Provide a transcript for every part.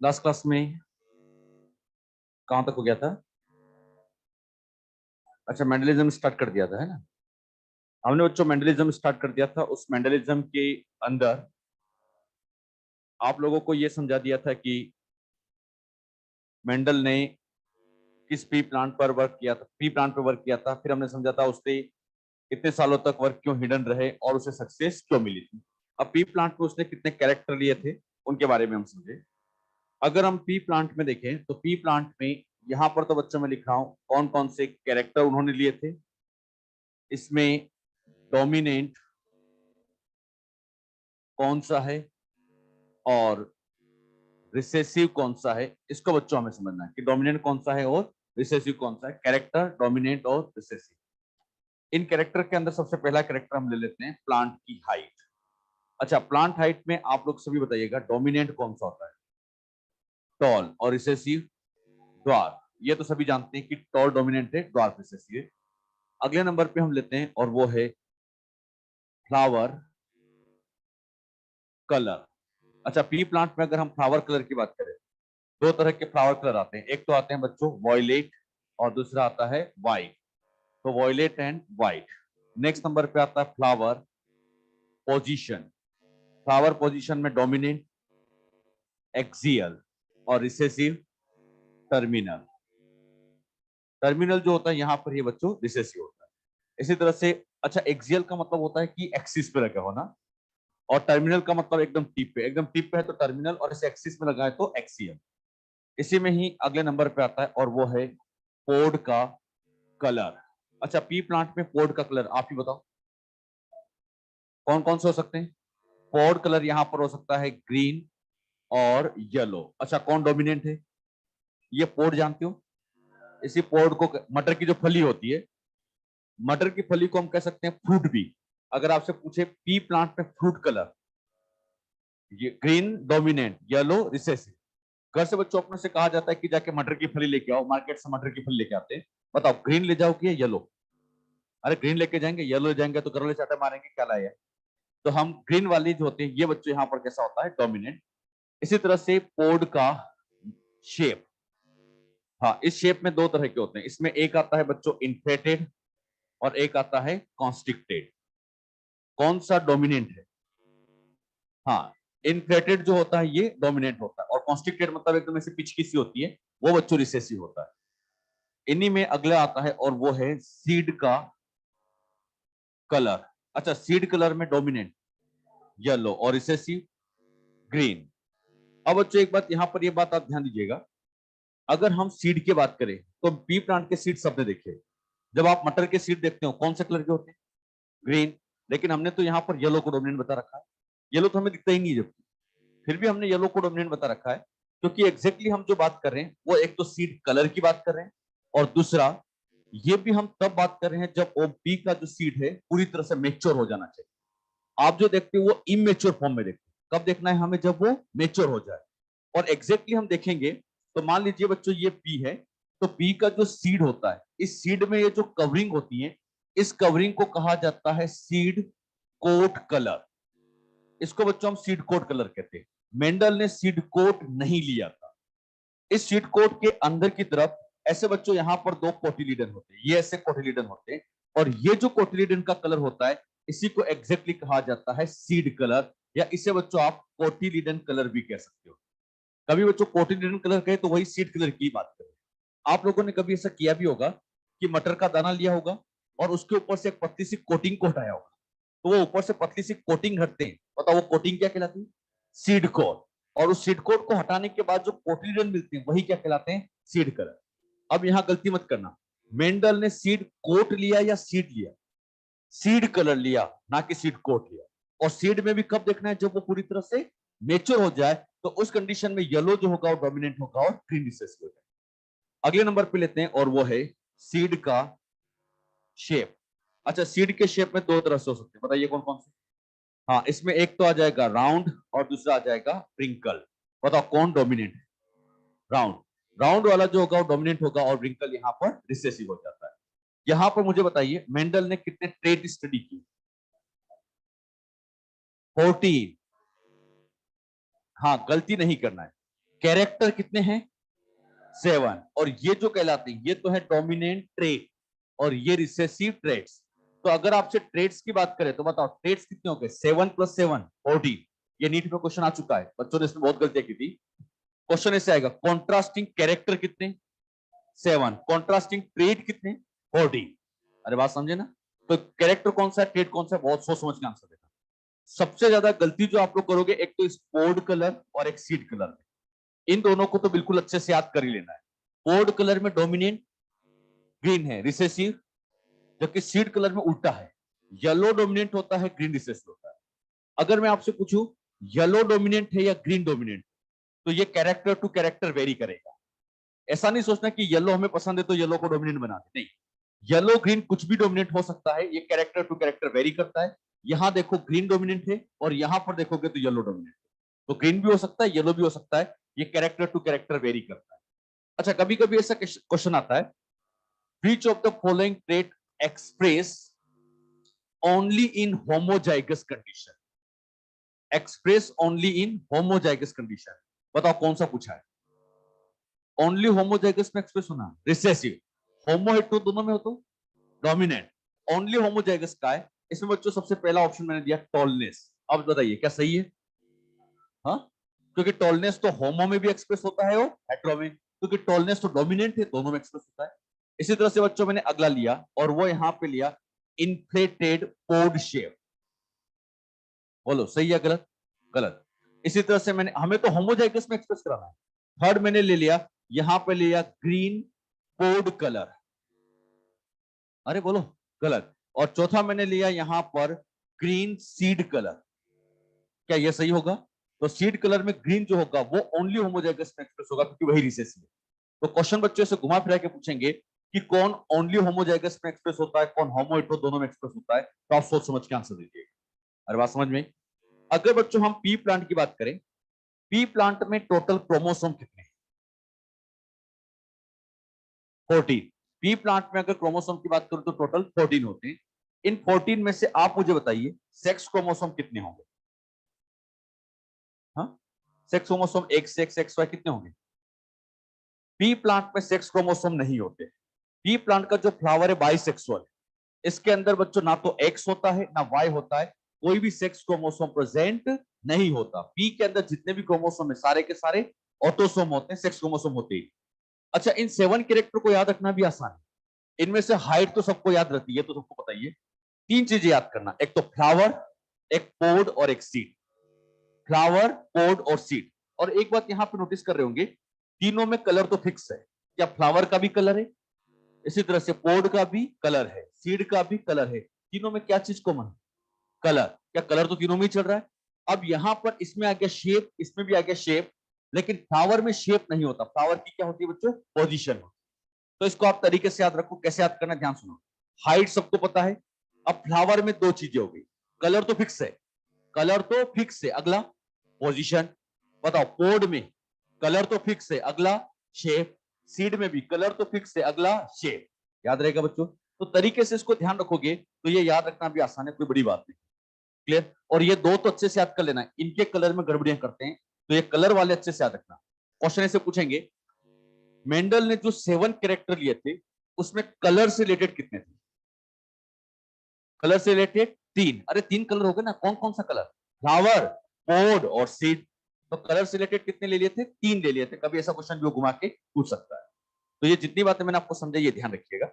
Last class में कहां तक हो गया था? अच्छा, मेंडलिज्म स्टार्ट कर दिया था, है ना? हमने बच्चों मेंडलिज्म स्टार्ट कर दिया था। उस मेंडलिज्म के अंदर आप लोगों को यह समझा दिया था कि मेंडल ने किस पी प्लांट पर वर्क किया था, पी प्लांट पर वर्क किया था। फिर हमने समझा था उसने इतने सालों तक वर्क क्यों हिडन रहे और उसे सक्सेस क्यों मिली थी। अब पी प्लांट में उसने कितने कैरेक्टर लिए थे उनके बारे में हम समझे। अगर हम पी प्लांट में देखें तो पी प्लांट में यहां पर तो बच्चों में लिख रहा हूं कौन कौन से कैरेक्टर उन्होंने लिए थे। इसमें डोमिनेंट कौन सा है और रिसेसिव कौन सा है, इसको बच्चों हमें समझना है कि डोमिनेंट कौन सा है और रिसेसिव कौन सा है। कैरेक्टर, डोमिनेंट और रिसेसिव। इन कैरेक्टर के अंदर सबसे पहला कैरेक्टर हम ले लेते हैं प्लांट की हाइट। अच्छा, प्लांट हाइट में आप लोग सभी बताइएगा डोमिनेंट कौन सा होता है? टॉल। और रिसेसिव? ड्वार्फ। ये तो सभी जानते हैं कि टॉल डोमिनेंट है, ड्वार्फ रिसेसिव है। अगले नंबर पे हम लेते हैं और वो है फ्लावर कलर। अच्छा, पी प्लांट में अगर हम फ्लावर कलर की बात करें, दो तरह के फ्लावर कलर आते हैं। एक तो आते हैं बच्चों वॉयलेट और दूसरा आता है व्हाइट। तो violet and white. Next number पे आता है फ्लावर पोजीशन। फ्लावर पोजीशन में डोमिनेंट, एक्सियल और रिसेसिव, टर्मिनल। टर्मिनल जो होता है यहां पर ये बच्चों रिसेसिव होता है। इसी तरह से अच्छा, एक्सियल का मतलब होता है कि एक्सिस पे लगा होना, और टर्मिनल का मतलब एकदम टिप पे। एकदम टिप पे है तो टर्मिनल, और इसे एक्सिस में लगा है तो एक्सियल। इसी में ही अगले नंबर पे आता है और वो है पोड का कलर। अच्छा, पी प्लांट में पोड का कलर आप ही बताओ कौन कौन से हो सकते हैं? पोड कलर यहां पर हो सकता है ग्रीन और येलो। अच्छा, कौन डोमिनेंट है? ये पोड जानते हो? इसी पोड को, मटर की जो फली होती है, मटर की फली को हम कह सकते हैं फ्रूट भी। अगर आपसे पूछे पी प्लांट में फ्रूट कलर, ये ग्रीन डोमिनेंट, येलो रिसेसिव। घर से बच्चों अपने से कहा जाता है कि जाके मटर की फली लेके आओ, मार्केट से मटर की फली लेके आते हैं। बताओ ग्रीन ले जाओ कि येलो? अरे ग्रीन लेके जाएंगे, येलो ले जाएंगे तो घर वाले चाटे मारेंगे क्या लाया। तो हम ग्रीन वाली जो होते हैं ये बच्चों यहाँ पर कैसा होता है? डोमिनेंट। इसी तरह से पोड का शेप। हाँ, इस शेप में दो तरह के होते हैं। इसमें एक आता है बच्चों इन्फ्लेटेड और एक आता है कॉन्स्ट्रिक्टेड। कौन सा डोमिनेंट है? हाँ, इन्फ्लेटेड जो होता है ये डोमिनेंट होता है, और कॉन्स्ट्रिक्टेड मतलब एकदम ऐसे पिचकी सी होती है, वो बच्चों रिसेसिव होता है। इन्हीं में अगला आता है और वो है सीड का कलर। अच्छा, सीड कलर में डोमिनेंट येलो और रिसेसिव ग्रीन। अब बच्चों एक बात यहां पर, ये बात आप ध्यान दीजिएगा, अगर हम सीड की बात करें तो पी प्लांट के सीड सबने देखे। जब आप मटर के सीड देखते हो कौन से कलर के होते हैं? ग्रीन। लेकिन हमने तो यहाँ पर येलो को डोमिनेंट बता रखा है। येलो तो हमें दिखता ही नहीं, जब फिर भी हमने येलो को डोमिनेंट बता रखा है, क्योंकि एग्जैक्टली हम जो बात कर रहे हैं वो एक तो सीड कलर की बात कर रहे हैं, और दूसरा ये भी हम तब बात कर रहे हैं जब वो बी का जो सीड है पूरी तरह से मेच्योर हो जाना चाहिए। आप जो देखते हो वो इमेच्योर फॉर्म में देखते हो। कब देखना है हमें? जब वो मेच्योर हो जाए। और एग्जैक्टली हम देखेंगे तो मान लीजिए बच्चों ये बी है, तो बी का जो सीड होता है, इस सीड में ये जो कवरिंग होती है, इस कवरिंग को कहा जाता है सीड कोट कलर। इसको बच्चों हम सीड कोट कलर कहते हैं। मेंडल ने सीड कोट नहीं लिया था। इस सीड कोट के अंदर की तरफ ऐसे बच्चों यहां पर दो कोटिलीडन होते हैं, ये ऐसे कोटिलीडन होते हैं, और ये जो कोटिलीडन का कलर होता है इसी को एग्जैक्टली कहा जाता है सीड कलर, या इसे बच्चों आप कोटिलीडन कलर भी कह सकते हो। कभी बच्चों कोटिलीडन कलर कहे तो वही सीड कलर की बात करें। आप लोगों ने कभी ऐसा किया भी होगा कि मटर का दाना लिया होगा और उसके ऊपर से एक पतली सी कोटिंग को हटाया होगा, तो वो ऊपर से पतली सी कोटिंग हटते हैं, बताओ वो कोटिंग क्या कहलाती है? Seed coat. और उस सीड कोट को हटाने के बाद जो कोटिलीडन मिलते हैं वही क्या कहलाते हैं? Seed colour. अब यहां गलती मत करना, मेंडल ने सीड कोट लिया या सीड लिया? सीड कलर लिया, ना कि सीड कोट लिया। और सीड में भी कब देखना है? जब वो पूरी तरह से मेच्योर हो जाए, तो उस कंडीशन में येलो जो होगा वो डोमिनेंट होगा और ग्रीन रिसेसिव हो जाए। अगले नंबर पे लेते हैं और वो है सीड का शेप। अच्छा, सीड के शेप में दो तरह से हो सकते हैं, बताइए कौन कौन से? हाँ, इसमें एक तो आ जाएगा राउंड और दूसरा आ जाएगा प्रिंकल। बताओ कौन डोमिनेंट है? राउंड। राउंड वाला जो होगा वो डोमिनेंट होगा और रिंकल यहाँ पर रिसेसिव हो जाता है। यहाँ पर मुझे बताइए मेंडल ने कितने ट्रेट स्टडी की? 14। हाँ, गलती नहीं करना है। कैरेक्टर कितने हैं 7, और ये जो कहलाते हैं ये तो है डोमिनेंट ट्रेट और ये रिसेसिव ट्रेट्स। तो अगर आपसे ट्रेट्स की बात करें तो बताओ ट्रेट्स कितने हो गए 7 + 7 14। ये नीट में क्वेश्चन आ चुका है, बच्चों ने इसमें बहुत गलतियां की थी। क्वेश्चन ऐसे आएगा कॉन्ट्रास्टिंग कैरेक्टर कितने 7, कॉन्ट्रास्टिंग ट्रेट कितने 14। अरे बात समझे ना। तो कैरेक्टर कौन सा है ट्रेट कौन सा है, बहुत सोच समझ के आंसर देना। सबसे ज्यादा गलती जो आप लोग करोगे एक तो स्पोर्ड कलर और एक सीड कलर, इन दोनों को तो बिल्कुल अच्छे से याद कर ही लेना है। पोर्ड कलर में डोमिनेंट ग्रीन है रिसेसिव, जबकि सीड कलर में उल्टा है, येलो डोमिनेंट होता है ग्रीन रिसेसिव होता है। अगर मैं आपसे पूछूं येलो डोमिनेंट है या ग्रीन डोमिनेंट, तो ये कैरेक्टर टू कैरेक्टर वेरी करेगा। ऐसा नहीं सोचना कि येलो हमें पसंद है तो येलो को डोमिनेंट बना दे, नहीं, येलो ग्रीन कुछ भी डोमिनेंट हो सकता है, ये कैरेक्टर टू कैरेक्टर वेरी करता है। यहां देखो ग्रीन डोमिनेंट है और यहां पर देखोगे तो येलो डोमिनेंट, तो ग्रीन भी हो सकता है येलो भी हो सकता है, ये कैरेक्टर टू कैरेक्टर वेरी करता है। अच्छा कभी कभी ऐसा क्वेश्चन आता है which of the following trait express only in homozygous condition, express only in homozygous condition, बताओ कौन सा पूछा है। ओनली होमोजाइगस में एक्सप्रेस होना रिसेसिव, होमो हेट्रो दोनों में हो तो डोमिनेंट, ओनली होमोजाइगस का है। इसमें बच्चों सबसे पहला ऑप्शन मैंने दिया टॉलनेस। अब बताइए क्या सही है। हाँ, क्योंकि टॉलनेस तो होमो में भी एक्सप्रेस होता है और हेट्रो में, क्योंकि टॉलनेस तो डोमिनेंट है दोनों में एक्सप्रेस होता है। इसी तरह से बच्चों मैंने अगला लिया और वो यहां पे लिया इन्फ्लेटेड पोड शेप। बोलो सही है गलत, गलत। इसी तरह से मैंने हमें तो होमोजाइगस में एक्सप्रेस कराना है। थर्ड मैंने ले लिया यहां पे लिया ग्रीन पोड कलर, अरे बोलो गलत। और चौथा मैंने लिया यहां पर ग्रीन सीड कलर, क्या ये सही होगा। तो सीड कलर में ग्रीन जो होगा वो ओनली होमोजाइगस में एक्सप्रेस होगा क्योंकि वही रिसेसिव है। तो क्वेश्चन बच्चों से घुमा फिरा के पूछेंगे कि कौन ओनली होमोजाइगस में एक्सप्रेस होता है, कौन होमो हेट्रो दोनों में एक्सप्रेस होता है, तो आप सोच समझ के आंसर दीजिए। अरे बात समझ में। अगर बच्चों हम पी प्लांट की बात करें, पी प्लांट में टोटल क्रोमोसोम कितने हैं 14। पी प्लांट में अगर क्रोमोसोम की बात करूं तो टोटल 14 होते हैं। इन 14 में से आप मुझे बताइए सेक्स क्रोमोसोम कितने होंगे। हाँ, sex chromosome X X X Y कितने होंगे। पी प्लांट में सेक्स क्रोमोसोम नहीं होते। पी प्लांट का जो फ्लावर है बाइसेक्सुअल, इसके अंदर बच्चों ना तो एक्स होता है ना वाई होता है, कोई भी सेक्स क्रोमोसोम प्रेजेंट नहीं होता। पी के अंदर जितने भी क्रोमोसोम है सारे के सारे ऑटोसोम होते हैं, सेक्स क्रोमोसोम होते ही। अच्छा इन 7 कैरेक्टर को याद रखना भी आसान है। इनमें से हाइट तो सबको याद रहती है, तो सबको बताइए तीन चीजें याद करना, एक तो फ्लावर, एक पोड और एक सीड। फ्लावर पोड और सीड। और एक बात यहां पे नोटिस कर रहे होंगे तीनों में कलर तो फिक्स है, क्या फ्लावर का भी कलर है, इसी तरह से पोड का भी कलर है, सीड का भी कलर है। तीनों में क्या चीज कॉमन है, कलर। क्या कलर तो तीनों में ही चल रहा है। अब यहां पर इसमें आ गया शेप, इसमें भी आ गया शेप, लेकिन फ्लावर में शेप नहीं होता। फ्लावर की क्या होती है बच्चों, पोजीशन। तो इसको आप तरीके से याद रखो, कैसे याद करना ध्यान सुनो। हाइट सबको पता है। अब फ्लावर में दो चीजें हो गई, कलर तो फिक्स है, कलर तो फिक्स है, अगला पोजीशन। बताओ पोड में कलर तो फिक्स है, अगला शेप। सीड में भी कलर तो फिक्स है, अगला शेप। याद रहेगा बच्चों। तो तरीके से इसको ध्यान रखोगे तो ये याद रखना भी आसान है, कोई बड़ी बात नहीं। क्लियर। और ये दो तो अच्छे से याद कर लेना है, इनके कलर में गड़बड़ियां करते हैं तो ये कलर वाले अच्छे से याद रखना। क्वेश्चन ऐसे पूछेंगे मेंडल ने जो 7 कैरेक्टर लिए थे उसमें कलर से रिलेटेड कितने थे। कलर से रिलेटेड 3। अरे 3 कलर हो गए ना, कौन कौन सा कलर, फ्लावर पोड और सीड। तो कलर से रिलेटेड कितने ले लिए थे, 3 ले लिए थे। कभी ऐसा क्वेश्चन भी वो घुमा के पूछ सकता है। तो ये जितनी बातें मैंने आपको समझाई ये ध्यान रखिएगा।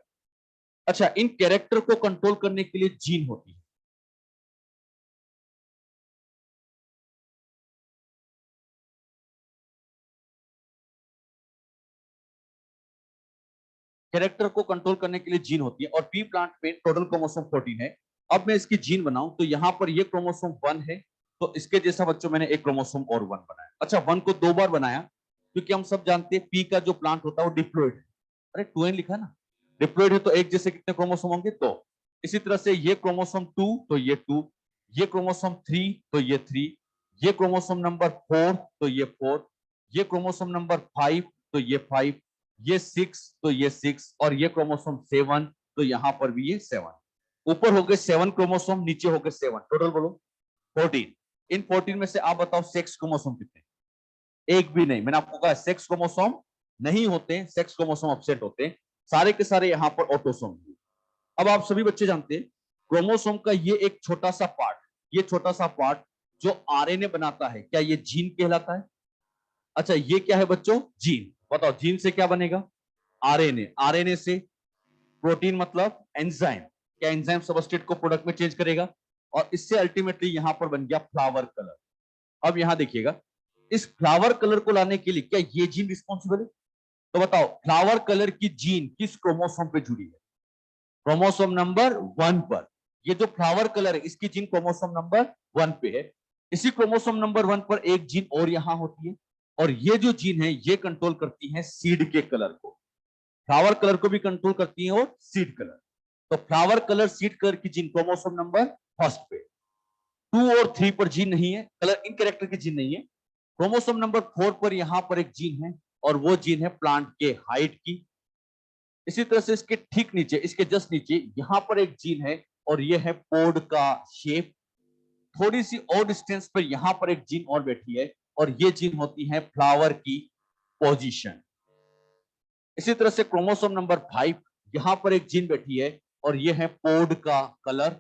अच्छा इन कैरेक्टर को कंट्रोल करने के लिए जीन होती है। कैरेक्टर को कंट्रोल करने के लिए जीन होती है और पी प्लांट में टोटल क्रोमोसोम 14 है। अब मैं इसकी जीन बनाऊं तो यहां पर ये क्रोमोसोम 1 है, तो इसके जैसा बच्चों मैंने एक क्रोमोसोम और 1 बनाया। अच्छा 1 को 2 बार बनाया क्योंकि हम सब जानते हैं पी का जो प्लांट होता है वो डिप्लॉइड है। अरे 2n लिखा है ना, डिप्लॉइड है तो एक जैसे कितने क्रोमोसोम होंगे, तो इसी तरह से ये क्रोमोसोम 2 तो ये 2, ये क्रोमोसोम 3 तो ये 3, ये क्रोमोसोम नंबर 4 तो ये 4, ये क्रोमोसोम नंबर 5 तो ये 5, ये 6 तो ये 6, और ये क्रोमोसोम 7 तो यहां पर भी ये 7। ऊपर हो गए 7 क्रोमोसोम, नीचे हो गए 7, टोटल बोलो 14। इन 14 में से आप बताओ सेक्स क्रोमोसोम कितने। एक भी नहीं। मैंने आपको कहा सेक्स क्रोमोसोम नहीं होते, सेक्स क्रोमोसोम अपसेट होते हैं, सारे के सारे यहाँ पर ऑटोसोम। अब आप सभी बच्चे जानते हैं क्रोमोसोम का ये एक छोटा सा पार्ट, ये छोटा सा पार्ट जो आरएनए बनाता है, क्या ये जीन कहलाता है? अच्छा ये क्या है बच्चों? जीन। बताओ जीन से क्या बनेगा? आरएनए। आरएनए से प्रोटीन मतलब एंजाइम, क्या एंजाइम सबस्ट्रेट को प्रोडक्ट में चेंज करेगा, और इससे अल्टीमेटली यहां पर बन गया फ्लावर कलर। अब यहां देखिएगा, इस फ्लावर कलर को लाने के लिए क्या ये जीन रिस्पॉन्सिबल है? तो बताओ फ्लावर कलर की जीन किस क्रोमोसोम पे जुड़ी है? क्रोमोसोम नंबर 1 पर। ये जो फ्लावर कलर है इसकी जीन क्रोमोसोम नंबर 1 पे है। इसी क्रोमोसोम नंबर 1 पर एक जीन और यहां होती है, और ये जो जीन है ये कंट्रोल करती है सीड के कलर को। फ्लावर कलर को भी कंट्रोल करती है और सीड कलर। तो फ्लावर कलर सीड कलर की जीन क्रोमोसोम नंबर फर्स्ट पे। 2 और 3 पर जीन नहीं है, कलर इन कैरेक्टर की जीन नहीं है। क्रोमोसोम नंबर 4 पर यहां पर एक जीन है, और वो जीन है प्लांट के हाइट की। इसी तरह से इसके ठीक नीचे, इसके जस्ट नीचे यहां पर एक जीन है, और ये है पोड का शेप। थोड़ी सी और डिस्टेंस पर यहां पर एक जीन और बैठी है, और ये जीन होती है फ्लावर की पोजीशन। इसी तरह से क्रोमोसोम नंबर 5, यहां पर एक जीन बैठी है, और ये है पोड का कलर।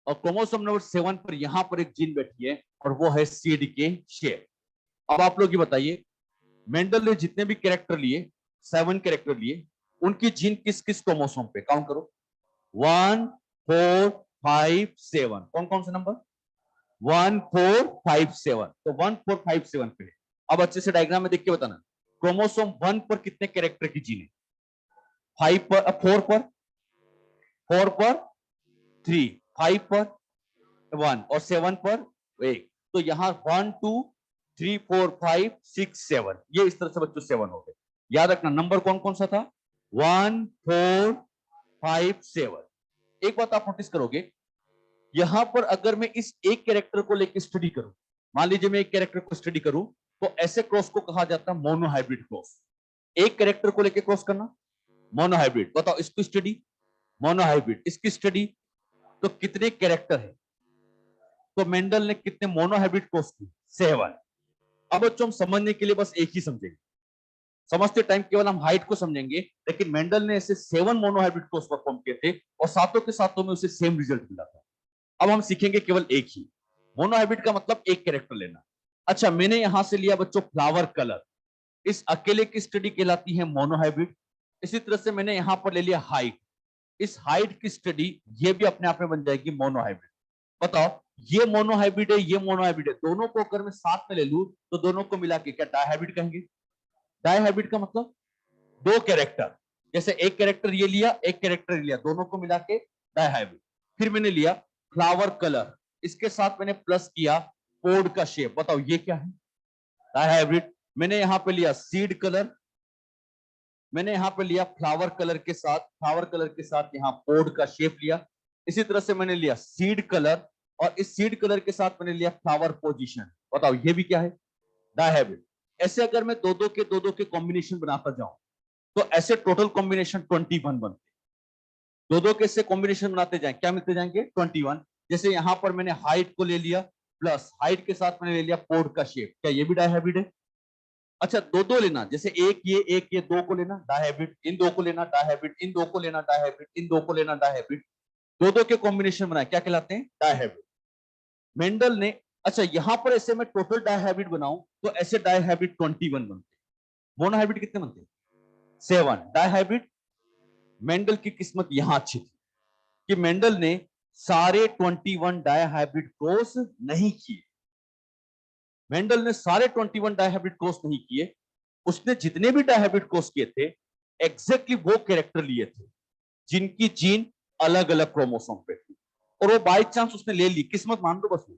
और क्रोमोसोम नंबर 7 पर यहां पर एक जीन बैठी है, और वो है सीड के शेप। अब आप लोग ये बताइए, मेंडल ने जितने भी कैरेक्टर लिए, 7 कैरेक्टर लिए, उनकी जीन किस किस क्रोमोसोम पे? काउंट करो। 1 4 5 7, कौन कौन से नंबर? 1 4 5 7। तो 1 4 5 7 पे है। अब अच्छे से डायग्राम में देख के बताना, क्रोमोसोम 1 पर कितने कैरेक्टर की जीन है? 5 पर, 4 पर, 4 पर 3, 5 पर 1, और 7 पर 1। तो यहां 1 2 3 4 5 6 7, ये इस तरह से बच्चों 7 हो गए। याद रखना नंबर कौन कौन सा था? 1 4 5 7। एक बात आप नोटिस करोगे, यहां पर अगर मैं इस एक कैरेक्टर को लेकर स्टडी करूं, मान लीजिए मैं एक कैरेक्टर को स्टडी करूं, तो ऐसे क्रॉस को कहा जाता है मोनोहाइब्रिड क्रॉस। एक कैरेक्टर को लेकर क्रॉस करना, मोनोहाइब्रिड। बताओ इसकी स्टडी, मोनोहाइब्रिड। इसकी स्टडी, तो कितने कैरेक्टर है? तो मेंडल ने कितने मोनोहाइब्रिड क्रॉस की? 7। अब बच्चों हम समझने के लिए बस एक ही समझेंगे, समझते टाइम केवल हम हाइट को समझेंगे, लेकिन मेंडल ने ऐसे 7 मोनोहाइब्रिड क्रॉस परफॉर्म किए थे, और सातों के सातों में उसे सेम रिजल्ट मिला था। अब हम सीखेंगे केवल एक ही। मोनोहाइब्रिड का मतलब एक कैरेक्टर लेना। अच्छा मैंने यहां से लिया बच्चों फ्लावर कलर, इस अकेले की स्टडी कहलाती है मोनोहाइब्रिड। इसी तरह से मैंने यहां पर ले लिया हाइट, इस हाइट की स्टडी ये भी अपने आप में बन जाएगी मोनोहाइब्रिड। बताओ ये मोनोहाइब्रिड है, ये मोनोहाइब्रिड है, दोनों को अगर मैं साथ में ले लूं तो दोनों को मिला के क्या डायहाइब्रिड कहेंगे? डायहाइब्रिड का मतलब दो कैरेक्टर, जैसे एक कैरेक्टर ये लिया, एक कैरेक्टर लिया, दोनों को मिला के डायहाइब्रिड। फिर मैंने लिया फ्लावर कलर, इसके साथ मैंने प्लस किया पोड का शेप। बताओ ये क्या है? डायहाइब्रिड। मैंने यहां पे लिया सीड कलर, मैंने यहां पे लिया फ्लावर कलर के साथ, फ्लावर कलर के साथ यहां पोड का शेप लिया। इसी तरह से मैंने लिया सीड कलर, और इस सीड कलर के साथ मैंने लिया फ्लावर पोजीशन। बताओ ये भी क्या है? डायहाइब्रिड। ऐसे अगर मैं दो दो के कॉम्बिनेशन बनाता जाऊं, तो ऐसे टोटल कॉम्बिनेशन 21 बनते। दो दो के से कॉम्बिनेशन बनाते जाएं, क्या मिलते जाएंगे? 21। जैसे यहां पर मैंने हाइट को ले लिया, प्लस हाइट के साथ मैंने ले लिया पोड का शेप, क्या ये भी डायहाइब्रिड है? अच्छा दो दो लेना, जैसे एक ये दो को लेना डायहाइब्रिड, इन दो को लेना डायहाइब्रिड, इन दो को लेना डायहाइब्रिड, इन दो को लेना डायहाइब्रिड, दो दो के कॉम्बिनेशन बनाए, क्या कहलाते हैं? डायहाइब्रिड। मेंडल ने, अच्छा यहां पर ऐसे मैं टोटल डायहाइब्रिड बनाऊं तो ऐसे डायहाइब्रिड 21 बनते। मोनोहाइब्रिड कितने बनते? 7। डायहाइब्रिड, मेंडल की किस्मत यहां अच्छी थी कि मेंडल ने सारे 21 डायहाइब्रिड क्रॉस नहीं किए। मेंडल ने सारे 21 डायहाइब्रिड क्रॉस नहीं किए, उसने जितने भी डायहाइब्रिड क्रॉस किए थे एग्जैक्टली वो कैरेक्टर लिए थे जिनकी जीन अलग अलग क्रोमोसोम पे थी, और वो बाय चांस उसने ले ली, किस्मत मान दो बस वो,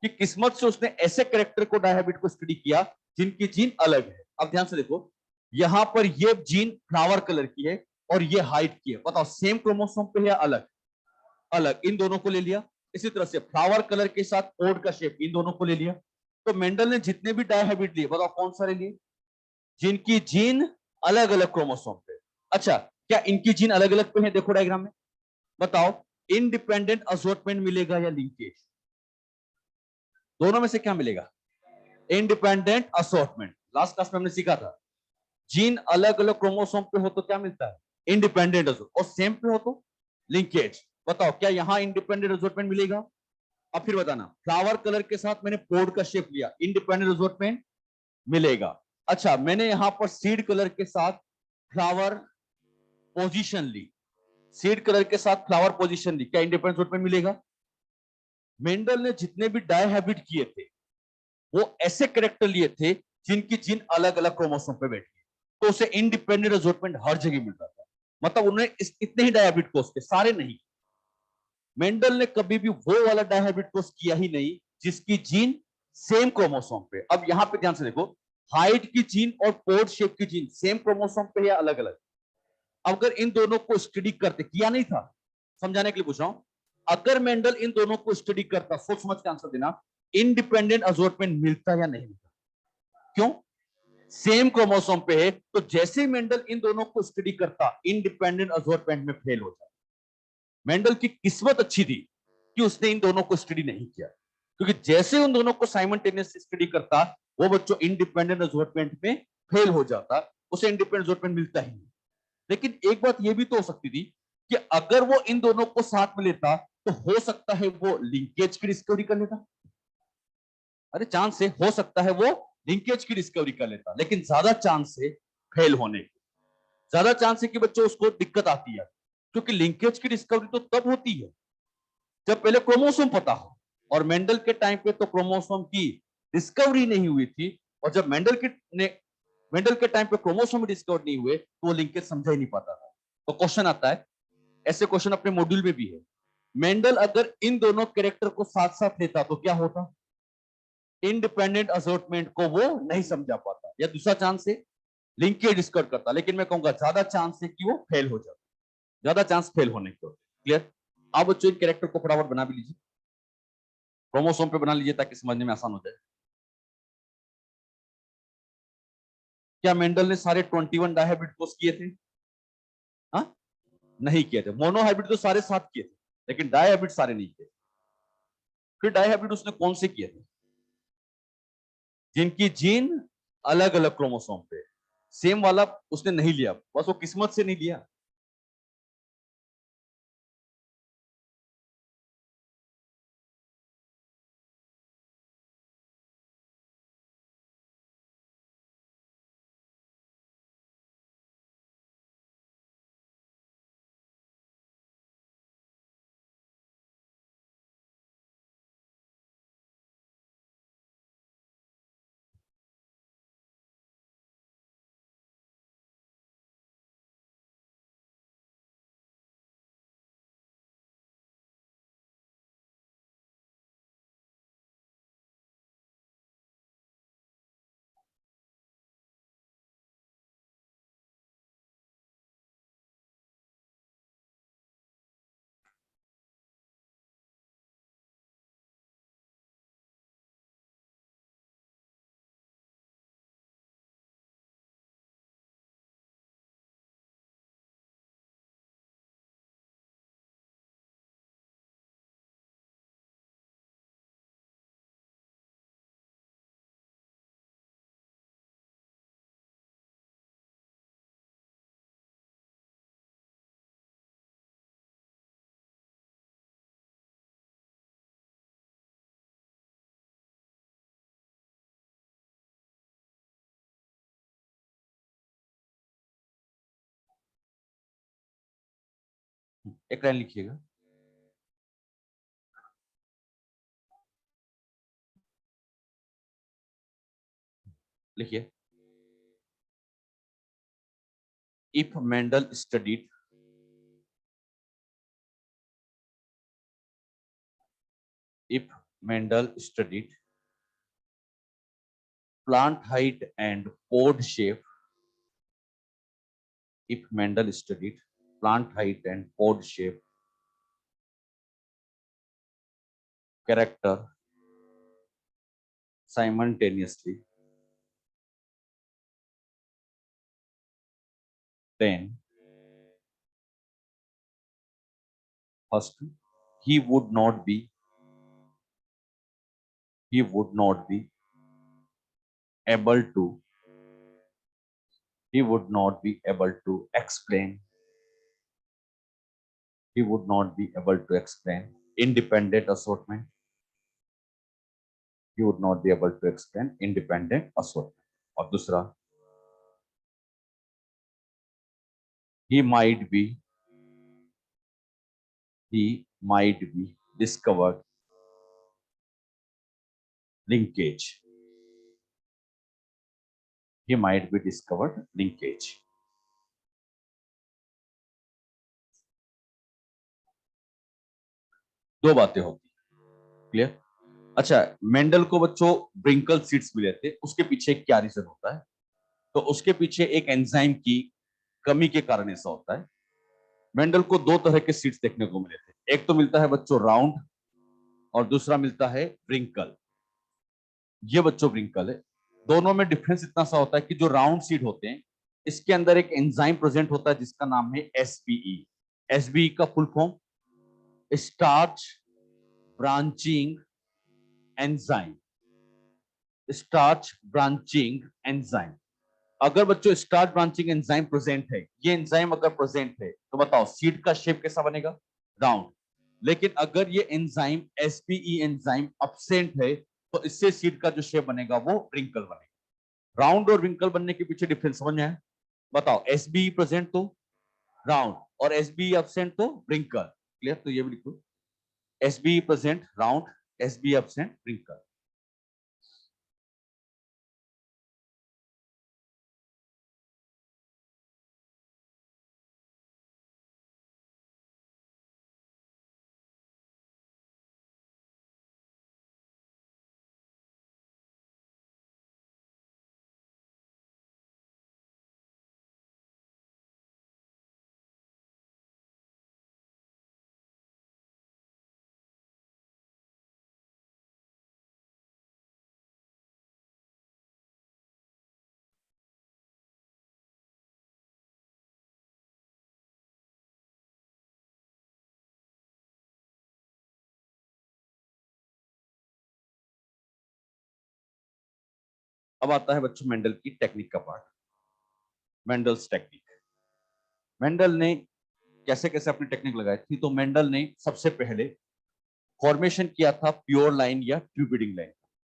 कि किस्मत से उसने ऐसे कैरेक्टर को डायहाइब्रिड को स्टडी किया जिनकी जीन अलग है। अब ध्यान से देखो, यहां पर ये जीन फ्लावर कलर की है और ये हाइट की है। बताओ सेम क्रोमोसोम पे है अलग? अलग। इन दोनों को ले लिया। इसी तरह से फ्लावर कलर के साथ पोड का शेप, इन दोनों को ले लिया। तो मेंडल ने जितने भी डायहाइब्रिड लिए, बताओ कौन सा ले लिए? जिनकी जीन अलग अलग क्रोमोसोम पे। अच्छा क्या इनकी जीन अलग अलग पे है? देखो डायग्राम में, बताओ इंडिपेंडेंट असॉर्टमेंट मिलेगा या लिंकेज? दोनों में से क्या मिलेगा? इंडिपेंडेंट असॉर्टमेंट, लास्ट क्लास में हमने सीखा था जीन अलग अलग क्रोमोसोम पे हो तो क्या मिलता है, इंडिपेंडेंट असॉर्टमेंट, और सेम पे हो तो लिंकेज। बताओ क्या यहां इंडिपेंडेंट असॉर्टमेंट मिलेगा? अब फिर बताना, फ्लावर कलर के साथ मैंने पोड का शेप लिया, इंडिपेंडेंट असॉर्टमेंट मिलेगा। अच्छा, मैंने यहां पर सीड कलर के साथ फ्लावर पोजीशन ली, सीड कलर के साथ फ्लावर पोजीशन ली, क्या इंडिपेंडेंट असॉर्टमेंट मिलेगा? मेंडल ने जितने भी डायहैबिट किए थे वो ऐसे कैरेक्टर लिए थे जिनकी जीन अलग अलग क्रोमोसोम पे बैठी, तो उसे इंडिपेंडेंट असॉर्टमेंट हर जगह मिलता था। मतलब उन्होंने इतने ही डायहैबिट कोर्स के सारे नहीं, मेंडल ने कभी भी वो वाला डायहैबिट कोर्स किया ही नहीं जिसकी जीन सेम क्रोमोसोम पे। अब यहां पे ध्यान से देखो, हाइट की जीन और पोर्ट शेप की जीन सेम क्रोमोसोम पे या अलग अलग? अगर इन दोनों को स्टडी करते, किया नहीं था, समझाने के लिए पूछ रहा हूं, अगर मेंडल इन दोनों को स्टडी करता, सोच समझ के आंसर देना, इंडिपेंडेंट असॉर्टमेंट मिलता या नहीं मिलता? क्यों? सेम क्रोमोसोम पे है, तो जैसे मेंडल इन दोनों को स्टडी करता, इंडिपेंडेंट असॉर्टमेंट में फेल हो जाता। मेंडल की किस्मत अच्छी थी कि उसने इन दोनों को स्टडी नहीं किया, क्योंकि जैसे उन दोनों को साइमल्टेनियसली स्टडी करता, वो बच्चों इंडिपेंडेंट असॉर्टमेंट में फेल हो जाता, उसे इंडिपेंडेंट असॉर्टमेंट मिलता ही नहीं। लेकिन एक बात यह भी तो हो सकती थी कि अगर वो इन दोनों को साथ में लेता तो हो सकता है वो लिंकेज की डिस्कवरी कर लेता। अरे चांस है, हो सकता है वो लिंकेज की डिस्कवरी कर लेता, लेकिन ज्यादा चांस है फेल होने की, ज्यादा चांस है कि बच्चों उसको दिक्कत आती है, क्योंकि लिंकेज की डिस्कवरी तो तब होती है जब पहले क्रोमोसोम पता हो, और मेंडल के टाइम पे तो क्रोमोसोम की डिस्कवरी नहीं हुई थी, और जब मेंडल के टाइम पे क्रोमोसोम डिस्कवर नहीं हुए तो वो लिंकेज समझा ही नहीं पाता था। तो क्वेश्चन आता है, ऐसे क्वेश्चन अपने मॉड्यूल में भी है, मेंडल अगर इन दोनों कैरेक्टर को साथ साथ लेता तो क्या होता? इंडिपेंडेंट असॉर्टमेंट को वो नहीं समझा पाता, या दूसरा चांस है लिंकेज डिस्कवर करता, लेकिन मैं कहूंगा ज्यादा चांस है कि वो फेल हो जाता, ज्यादा चांस फेल होने के। क्लियर? आप बच्चों इन कैरेक्टर को फटाफट बना भी लीजिए, क्रोमोसोम पे बना लीजिए ताकि समझने में आसान हो जाए। क्या मेंडल ने सारे 21 डायहाइब्रिड कोर्स किए थे? हाँ, नहीं किए थे। मोनोहाइब्रिड तो सारे साथ किए थे, लेकिन डायहाइब्रिड सारे नहीं किए। फिर डायहाइब्रिड उसने कौन से किए थे? जिनकी जीन अलग अलग क्रोमोसोम पे, सेम वाला उसने नहीं लिया, बस वो किस्मत से नहीं लिया। एक लाइन लिखिएगा, लिखिए, if Mendel studied if Mendel studied plant height and pod shape, if Mendel studied plant height and pod shape, character simultaneously, then first he would not be he would not be able to, he would not be able to explain, he would not be able to explain independent assortment, he would not be able to explain independent assortment. और दूसरा, he might be discovered linkage, he might be discovered linkage. दो बातें होती, clear? अच्छा, Mendel को बच्चों ब्रिंकल seeds मिले थे, उसके पीछे क्या रीजन होता है? तो उसके पीछे एक एंजाइम की कमी के कारण ऐसा होता है। मेंडल को दो तरह के सीड्स देखने को मिले थे, एक तो मिलता है बच्चों राउंड और दूसरा मिलता है ब्रिंकल। ये बच्चों ब्रिंकल है। दोनों में डिफरेंस इतना सा होता है कि जो राउंड सीड होते हैं इसके अंदर एक एंजाइम प्रेजेंट होता है जिसका नाम है एसबीई। एसबीई का full form starch branching enzyme, starch branching enzyme. अगर बच्चों स्टार्च ब्रांचिंग एंजाइम प्रेजेंट है, ये एंजाइम अगर प्रेजेंट है तो बताओ सीड का शेप कैसा बनेगा? राउंड। लेकिन अगर ये एंजाइम एसपीई एंजाइम एब्सेंट है तो इससे सीड का जो शेप बनेगा वो रिंकल बनेगा। राउंड और रिंकल बनने के पीछे डिफरेंस समझ में आया? बताओ, एसबीई प्रेजेंट तो राउंड और एसबीई एब्सेंट तो रिंकल। क्लियर? तो ये भी लिखो, एसबीई प्रेजेंट राउंड, एसबीई एब्सेंट रिंकल। अब आता है बच्चों मेंडल की टेक्निक का पार्ट, मेंडल्स टेक्निक। मेंडल ने कैसे कैसे अपनी टेक्निक लगाई थी? तो मेंडल ने सबसे पहले फॉर्मेशन किया था प्योर लाइन या ट्यूबिडिंग लाइन।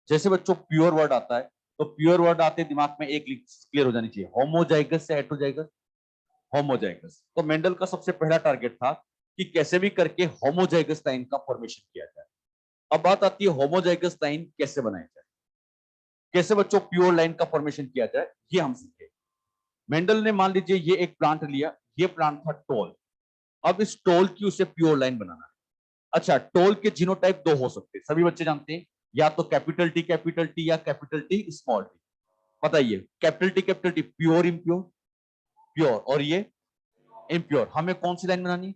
जैसे बच्चों प्योर वर्ड आता है तो प्योर वर्ड आते दिमाग में एक क्लियर हो जानी चाहिए, होमोजाइगस से हेटेरोजाइगस। होमोजाइगस। तो मेंडल का सबसे पहला टारगेट था कि कैसे भी करके होमोजाइगस लाइन का फॉर्मेशन किया जाए। अब बात आती है होमोजाइगस लाइन कैसे बनाई जाए, कैसे बच्चों प्योर लाइन का फॉर्मेशन किया जाए, ये हम सीखे। मेंडल ने मान लीजिए ये एक प्लांट लिया, ये प्लांट था टोल। अब इस टोल की उसे प्योर लाइन बनाना है। अच्छा, टोल के जीनोटाइप दो हो सकते हैं, सभी बच्चे जानते हैं, या तो कैपिटल टी या कैपिटल टी स्मॉल टी। बताइए, capital T pure impure? Pure. और ये इम्प्योर। हमें कौन सी लाइन बनानी?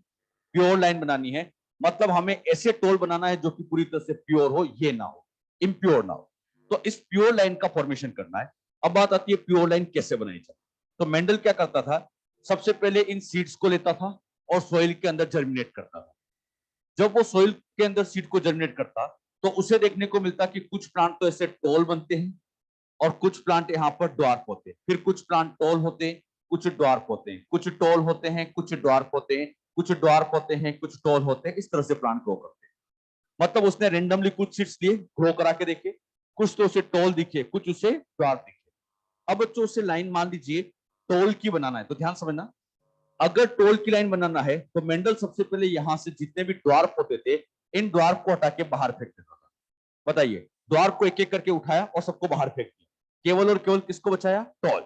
प्योर लाइन बनानी है। मतलब हमें ऐसे टोल बनाना है जो कि पूरी तरह से प्योर हो, ये ना हो इम्प्योर ना हो। तो इस प्योर लाइन का फॉर्मेशन करना है। अब बात आती है प्योर लाइन कैसे बनाई जाए। तो मेंडल क्या करता था, सबसे पहले इन सीड्स को लेता था और सॉइल के अंदर जर्मिनेट करता था। जब वो सॉइल के अंदर सीड को जर्मिनेट करता तो उसे देखने को मिलता कि कुछ प्लांट तो ऐसे टॉल बनते हैं और कुछ प्लांट यहाँ पर ड्वार्फ होते हैं, फिर कुछ प्लांट टॉल होते हैं, कुछ ड्वार्फ होते हैं, कुछ टॉल होते हैं, कुछ ड्वार्फ होते हैं, कुछ ड्वार्फ होते हैं, कुछ टॉल होते हैं। इस तरह से प्लांट ग्रो करते हैं। मतलब उसने रेंडमली कुछ सीड्स लिए, ग्रो करा के देखे, कुछ तो उसे टॉल दिखे, कुछ उसे ड्वार्फ दिखे। अब बच्चों उसे लाइन मान लीजिए टोल की बनाना है, तो ध्यान समझना, अगर टोल की लाइन बनाना है तो मेंडल सबसे पहले यहां से जितने भी ड्वार्फ होते थे इन ड्वार्फ को हटा के बाहर फेंक देता था। बताइए, ड्वार्फ को एक एक करके उठाया और सबको बाहर फेंक दिया, केवल और केवल किसको बचाया? टोल।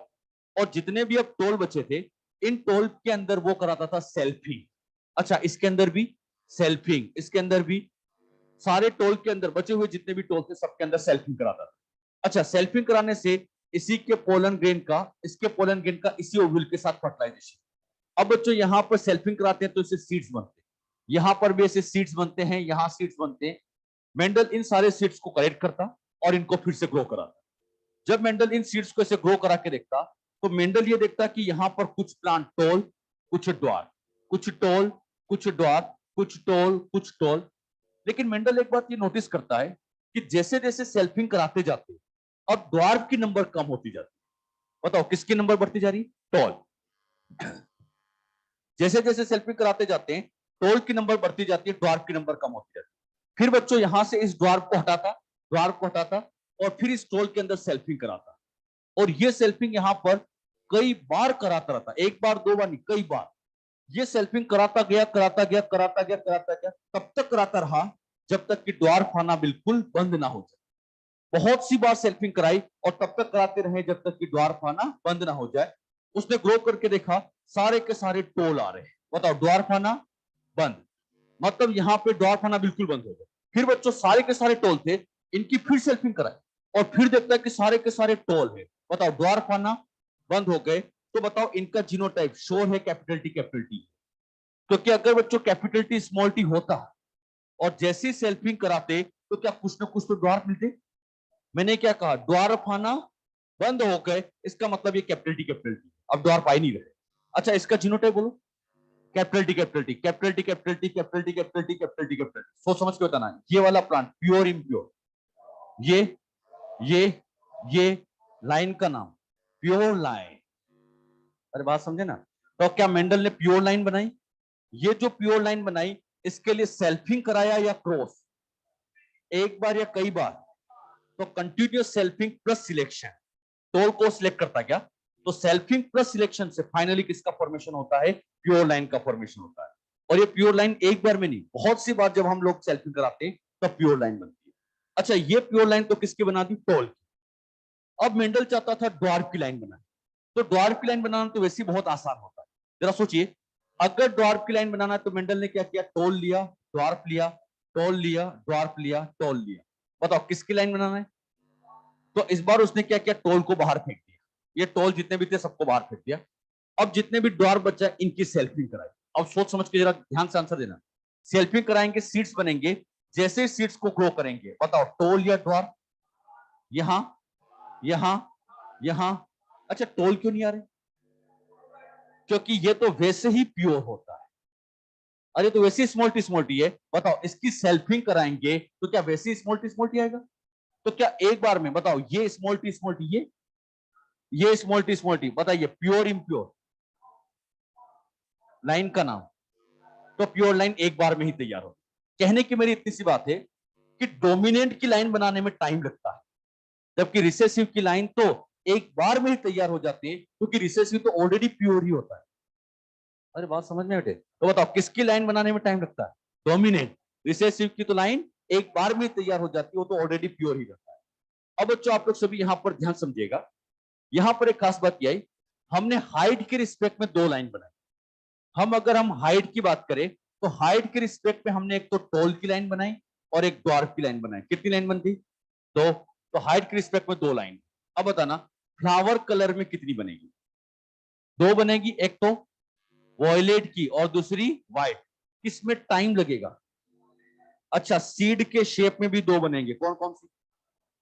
और जितने भी अब टोल बचे थे इन टोल के अंदर वो कराता था सेल्फिंग। अच्छा, इसके अंदर भी सेल्फिंग, इसके अंदर भी, सारे टोल के अंदर बचे हुए जितने भी टोल थे सबके अंदर सेल्फिंग कराता था। अच्छा, सेल्फिंग कराने से इसी के पोलन ग्रेन का, इसके पोलन ग्रेन का इसी ओव्यूल के साथ फर्टिलाइजेशन। अब बच्चों यहां पर सेल्फिंग कराते हैं तो इससे सीड्स बनते हैं, यहां पर भी ऐसे सीड्स बनते हैं, यहां सीड्स बनते हैं। मेंडल इन सारे सीड्स को कलेक्ट करता और इनको फिर से ग्रो कराता। जब मेंडल इन सीड्स को ऐसे ग्रो करा के देखता तो मेंडल ये देखता कि यहां पर कुछ प्लांट टोल, कुछ ड्वार्फ, कुछ टोल, कुछ ड्वार्फ, कुछ टोल, कुछ टोल। लेकिन मेंडल एक बात ये नोटिस करता है कि जैसे जैसे सेल्फिंग कराते जाते अब ड्वार्फ की नंबर कम होती जाती है। बताओ किसकी नंबर बढ़ती जा रही है? टॉल। जैसे जैसे सेल्फिंग कराते जाते हैं टॉल की नंबर बढ़ती जाती है, ड्वार्फ की नंबर कम होती जाती है। फिर बच्चों यहां से इस ड्वार्फ को हटाता और फिर इस टॉल के अंदर सेल्फिंग कराता, और ये सेल्फिंग यहां पर कई बार कराता रहता, एक बार दो बार नहीं, कई बार ये सेल्फिंग कराता गया कराता गया कराता गया कराता गया, तब तक कराता रहा जब तक कि ड्वार्फ आना बिल्कुल बंद ना हो जाए। बहुत सी बार सेल्फिंग कराई और तब तक कराते रहे जब तक कि ड्वार्फ आना बंद ना हो जाए। उसने ग्रो करके देखा सारे के सारे टोल आ रहे हैं। बताओ ड्वार्फ आना बंद, मतलब यहां पे ड्वार्फ आना बिल्कुल बंद हो गया। फिर बच्चों सारे के सारे टोल थे, इनकी फिर सेल्फिंग कराई और फिर देखता है कि सारे के सारे टोल है। बताओ ड्वार्फ आना बंद हो गए। तो बताओ इनका जीनोटाइप श्योर है कैपिटल टी, क्योंकि अगर बच्चों कैपिटल टी स्मॉल टी होता और जैसी सेल्फिंग कराते तो क्या कुछ ना कुछ तो ड्वार्फ मिलते। मैंने क्या कहा, ड्वार्फ आना बंद हो गए, इसका मतलब ये कैपिटल टी, अब ड्वार्फ आ ही नहीं रहे। अच्छा इसका जीनोटाइप बोलो, capital T capital T capital T capital T capital T capital T capital T capital T. सोच समझ के बताना, ये वाला प्लांट प्योर इम्प्योर, ये ये ये लाइन का नाम प्योर लाइन। अरे बात समझे ना? तो क्या मेंडल ने प्योर लाइन बनाई? ये जो प्योर लाइन बनाई इसके लिए सेल्फिंग कराया या क्रॉस, एक बार या कई बार? तो continuous selfing plus selection, toll को सिलेक्ट करता क्या, तो सेल्फिंग प्लस सिलेक्शन से फाइनली किसका फॉर्मेशन होता है? प्योर लाइन का फॉर्मेशन होता है। और ये प्योर लाइन एक बार में नहीं, बहुत सी बार जब हम लोग सेल्फिंग कराते हैं तब प्योर लाइन बनती है। अच्छा ये प्योर लाइन तो किसकी बना दी? टोल की। अब मेंडल चाहता था ड्वार्फ की लाइन बनाए, तो ड्वार्फ की लाइन बनाना तो वैसे ही बहुत आसान होता है। जरा सोचिए, अगर ड्वार्फ की लाइन बनाना है तो मेंडल ने क्या किया? टोल लिया, ड्वार्फ लिया, टोल लिया, ड्वार्फ लिया, टोल लिया। बताओ किसकी लाइन बनाना है? तो इस बार उसने क्या किया? टोल को बाहर फेंक दिया, ये टोल जितने भी थे सबको बाहर फेंक दिया। अब जितने भी ड्वार्फ बचा इनकी सेल्फिंग कराई। अब सोच समझ के जरा ध्यान से आंसर देना। सेल्फिंग कराएंगे, सीड्स बनेंगे, जैसे सीड्स को ग्रो करेंगे बताओ टोल या ड्वार्फ? यहां, यहां, यहां। अच्छा टोल क्यों नहीं आ रहे? क्योंकि ये तो वैसे ही प्योर होता है। अरे तो वैसे ही स्मॉल टी है, बताओ इसकी सेल्फिंग कराएंगे तो क्या वैसे ही स्मॉल टी आएगा? तो क्या एक बार में बताओ ये स्मॉल टी ये स्मॉल टी बताइए प्योर इम्प्योर लाइन का नाम, तो प्योर लाइन एक बार में ही तैयार हो। कहने की मेरी इतनी सी बात है कि डोमिनेंट की लाइन बनाने में टाइम लगता है, जबकि रिसेसिव की लाइन तो एक बार में ही तैयार हो जाती है, क्योंकि रिसेसिव तो ऑलरेडी प्योर ही होता है। अरे बात समझ में बेटे? तो बताओ किसकी लाइन बनाने में टाइम लगता है? डोमिनेंट। रिसेसिव की तो लाइन एक बार में तैयार हो जाती है, वो तो ऑलरेडी प्योर ही रहता है। अब बच्चों आप लोग सभी यहां पर ध्यान समझिएगा, यहां पर एक खास बात यह आई, हमने हाइट के रिस्पेक्ट में दो लाइन बनाई। अगर हम हाइट की बात करें तो हाइट के रिस्पेक्ट में हमने एक तो टोल की लाइन बनाई और एक ड्वार्फ की लाइन बनाई। कितनी लाइन बनती? दो। तो हाइट के रिस्पेक्ट में दो लाइन। अब बताना फ्लावर कलर में कितनी बनेगी? दो बनेगी, एक तो वॉयलेट की और दूसरी व्हाइट। किसमें टाइम लगेगा? अच्छा सीड के शेप में भी दो बनेंगे, कौन कौन सी?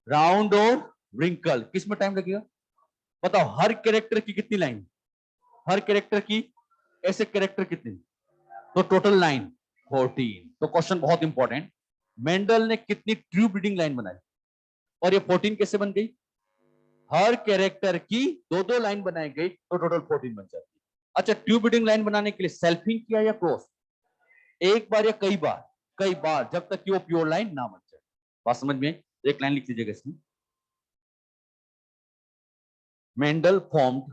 राउंड और रिंकल। किसमें टाइम लगेगा? बताओ हर कैरेक्टर की कितनी लाइन? हर कैरेक्टर की ऐसे कैरेक्टर कितने? तो टोटल लाइन 14। तो क्वेश्चन बहुत इंपॉर्टेंट, मेंडल ने कितनी ट्रू ब्रीडिंग लाइन बनाई और ये 14 कैसे बन गई? हर कैरेक्टर की दो दो लाइन बनाई गई तो टोटल 14 बन जाती है। अच्छा ट्रू ब्रीडिंग लाइन बनाने के लिए सेल्फिंग किया या क्रॉस? एक बार या कई बार? कई बार, जब तक कि वो प्योर लाइन ना बन जाए। बात समझ में? एक लाइन लिख लीजिएगा इसमें, मेंडल फॉर्म्ड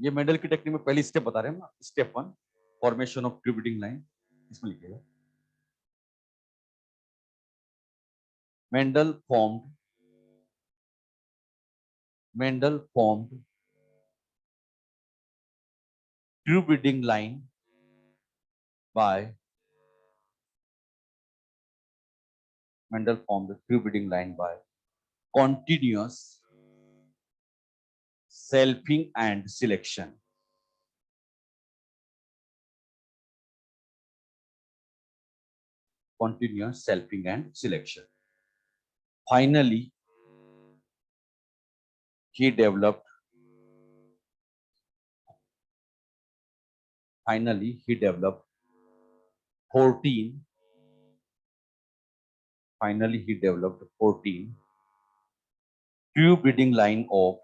ये मेंडल की टेक्निक में पहली स्टेप बता रहे हैं ना, step 1 formation of true breeding line. इसमें लिखिएगा Mendel formed true breeding line by Mendel formed the true breeding line by continuous selfing and selection. Continuous selfing and selection. Finally, he developed 14 Finally, he developed 14 true breeding line of.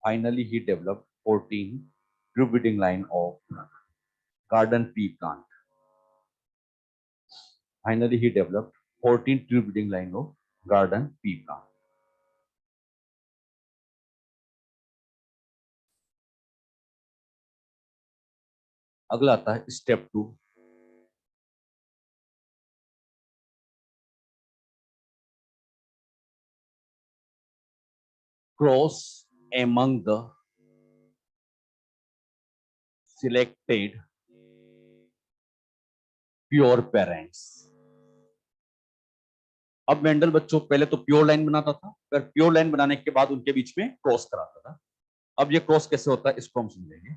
Finally, he developed 14 true breeding line of garden pea plant. Finally, he developed 14 true breeding line of garden pea plant. अगला आता है step 2. Cross among the selected pure parents. अब Mendel बच्चों पहले तो pure line बनाता था, फिर प्योर लाइन बनाने के बाद उनके बीच में क्रॉस कराता था. अब ये क्रॉस कैसे होता है इसको हम समझेंगे.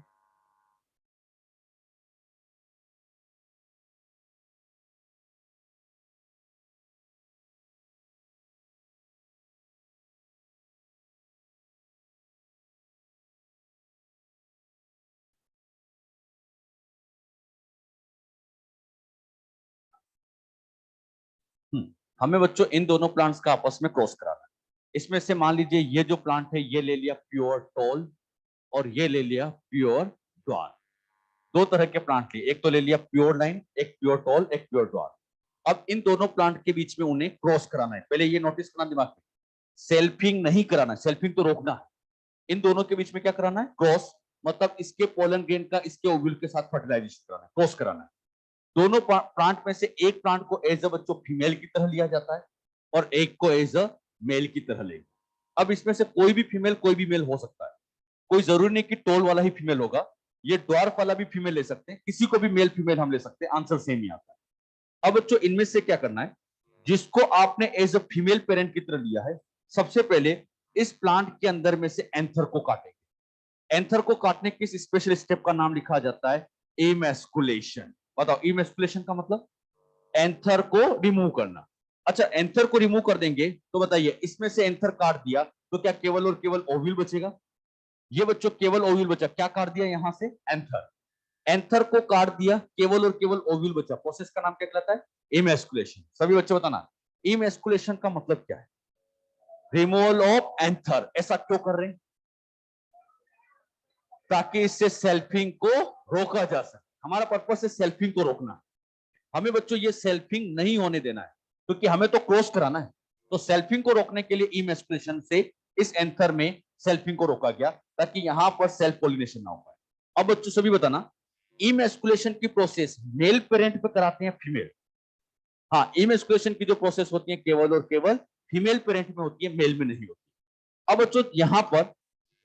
हमें बच्चों इन दोनों प्लांट्स का आपस में क्रॉस कराना है. इसमें से मान लीजिए ये जो प्लांट है ये ले लिया प्योर टॉल और ये ले लिया प्योर ड्वार्फ. दो तरह के प्लांट लिए, एक तो ले लिया प्योर लाइन, एक प्योर टॉल, एक प्योर ड्वार्फ. अब इन दोनों प्लांट के बीच में उन्हें क्रॉस कराना है. पहले ये नोटिस करना दिमाग में, सेल्फिंग नहीं कराना है, सेल्फिंग तो रोकना है. इन दोनों के बीच में क्या कराना है, क्रॉस. मतलब इसके पोलन ग्रेन का इसके ओव्यूल के साथ फर्टिलाइजेशन कराना है, क्रॉस कराना है. दोनों प्लांट में से एक प्लांट को एज अ बच्चों फीमेल की तरह लिया जाता है और एक को एज अ मेल की तरह लेंगे. अब इसमें से कोई भी फीमेल कोई भी मेल हो सकता है. कोई जरूरी नहीं कि टोल वाला ही फीमेल होगा, ये ड्वार्फ वाला भी फीमेल ले सकते हैं, किसी को भी मेल फीमेल हम ले सकते हैं, आंसर सेम ही आता है. अब बच्चों इनमें से क्या करना है, जिसको आपने एज अ फीमेल पेरेंट की तरह लिया है, सबसे पहले इस प्लांट के अंदर में से एंथर को काटेंगे. एंथर को काटने के इस स्पेशल स्टेप का नाम लिखा जाता है इमैस्कुलेशन. बताओ इमैस्कुलेशन का मतलब एंथर को रिमूव करना. अच्छा एंथर को रिमूव कर देंगे तो बताइए इसमें से एंथर काट दिया तो क्या केवल और केवल ओव्यूल बचेगा. ये बच्चों केवल ओव्यूल बचा. क्या काट दिया यहां से, एंथर. एंथर को काट दिया, केवल और केवल ओव्यूल बचा. प्रोसेस का नाम क्या कहलाता है, इमैस्कुलेशन. सभी बच्चे बताना इमैस्कुलेशन का मतलब क्या है. Removal of anther. ऐसा क्यों कर रहे हैं, ताकि इससे सेल्फिंग को रोका जा सके. हमारा पर्पस है सेल्फिंग को रोकना. हमें बच्चों ये सेल्फिंग नहीं होने देना है क्योंकि हमें तो क्रॉस कराना है. तो सेल्फिंग को रोकने के लिए इमैस्कुलेशन से इस एंथर में सेल्फिंग को रोका गया ताकि यहां पर सेल्फ पॉलिनेशन ना हो पाए. अब बच्चों सभी बताना इमैस्कुलेशन की प्रोसेस मेल पेरेंट पे कराते हैं फीमेल. हाँ इमैस्कुलेशन की जो प्रोसेस होती है केवल और केवल फीमेल पेरेंट में होती है, मेल में नहीं होती. अब बच्चों यहां पर